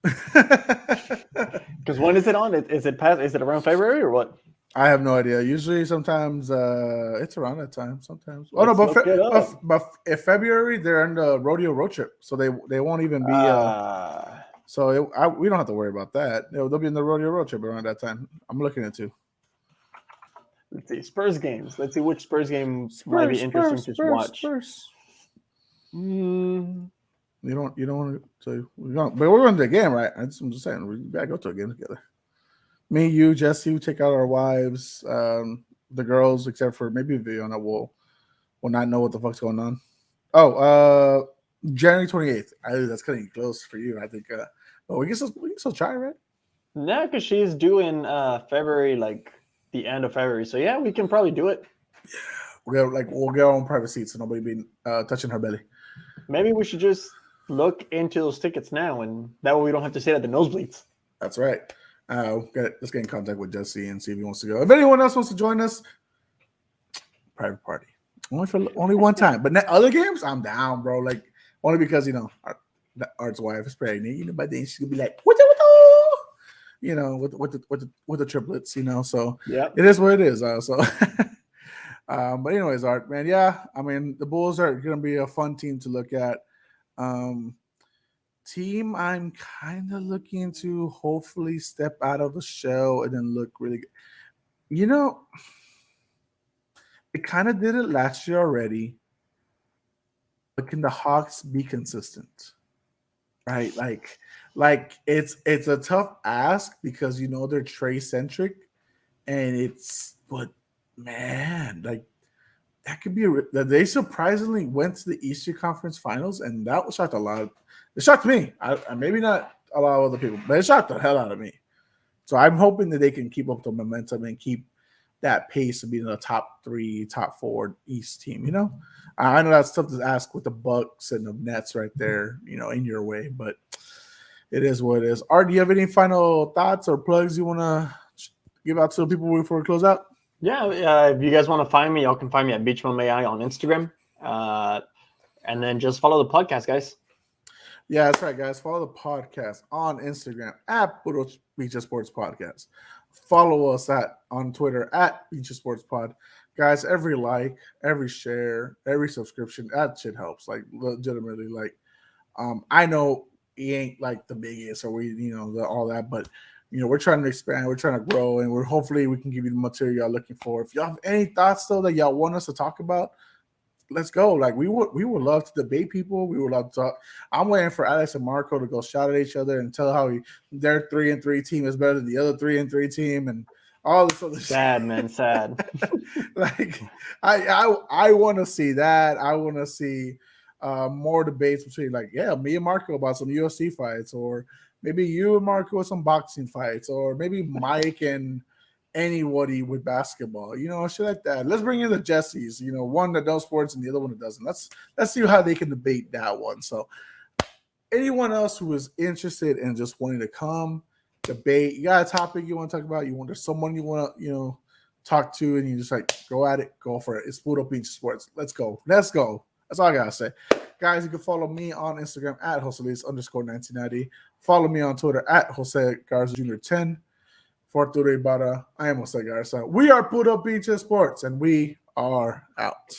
Because when is it on? Is it around February or what? I have no idea. Usually, sometimes it's around that time. Sometimes. Oh no, but if February they're in the rodeo road trip, so they won't even be. We don't have to worry about that. They'll be in the rodeo road trip around that time. I'm looking at two. Let's see Spurs games. Let's see which Spurs game might be interesting to watch. Spurs. You don't want to. But we're going to the game, right? I'm just saying we gotta go to a game together. Me, you, Jesse, we take out our wives, the girls, except for maybe Viona will not know what the fuck's going on. Oh, January 28th. That's cutting close for you, I think. But we can still try, right? Yeah, because she's due in February, like the end of February. So yeah, we can probably do it. Yeah, we'll get our own private seats, so nobody be touching her belly. Maybe we should just look into those tickets now, and that way we don't have to sit at the nosebleeds. That's right. Let's get in contact with Jesse and see if he wants to go. If anyone else wants to join us, private party. Only one time. But other games, I'm down, bro. Like only because Art's wife is pregnant. By then she's gonna be like, what the? With the triplets, So yeah, it is what it is. But anyways, Art, man, yeah. I mean, the Bulls are gonna be a fun team to look at. Team I'm kind of looking to hopefully step out of the shell and then look really good. It kind of did it last year already, but can the Hawks be consistent? Right? Like it's a tough ask because they're Trey centric, and man, like that could be that they surprisingly went to the Eastern Conference Finals, and that was shocked a lot. It shocked me. I maybe not a lot of other people, but it shocked the hell out of me. So I'm hoping that they can keep up the momentum and keep that pace of being a top 3, top 4 East team. I know that's tough to ask with the Bucks and the Nets right there, in your way, but it is what it is. Art, do you have any final thoughts or plugs you want to give out to the people before we close out? Yeah, if you guys want to find me, y'all can find me at BeachMomAI on Instagram. And then just follow the podcast, guys. Yeah, that's right, guys. Follow the podcast on Instagram at Beach Sports Podcast. Follow us on Twitter at Beach Sports Pod. Guys, every like, every share, every subscription, that shit helps. Like legitimately, I know he ain't like the biggest or all that, but we're trying to expand, we're trying to grow, and hopefully we can give you the material you're looking for. If y'all have any thoughts though that y'all want us to talk about, let's go. Like we would love to debate people. We would love to talk. I'm waiting for Alex and Marco to go shout at each other and tell how their 3-3 team is better than the other 3-3 team and all this other sad, man, sad. Like I want to see that. I want to see more debates between me and Marco about some UFC fights, or maybe you and Marco with some boxing fights, or maybe Mike and anybody with basketball, shit like that. Let's bring in the Jessies, one that does sports and the other one that doesn't. Let's see how they can debate that one. So anyone else who is interested in just wanting to come debate, you got a topic you want to talk about, there's someone you want to, talk to, and you just go at it, go for it. It's Pudo Beach Sports. Let's go. That's all I gotta say. Guys, you can follow me on Instagram at Joselis_1990. Follow me on Twitter at Jose Garza Jr. 10. For Arturo Ibarra, I am Jose Garza. We are Pudo Beach Sports, and we are out.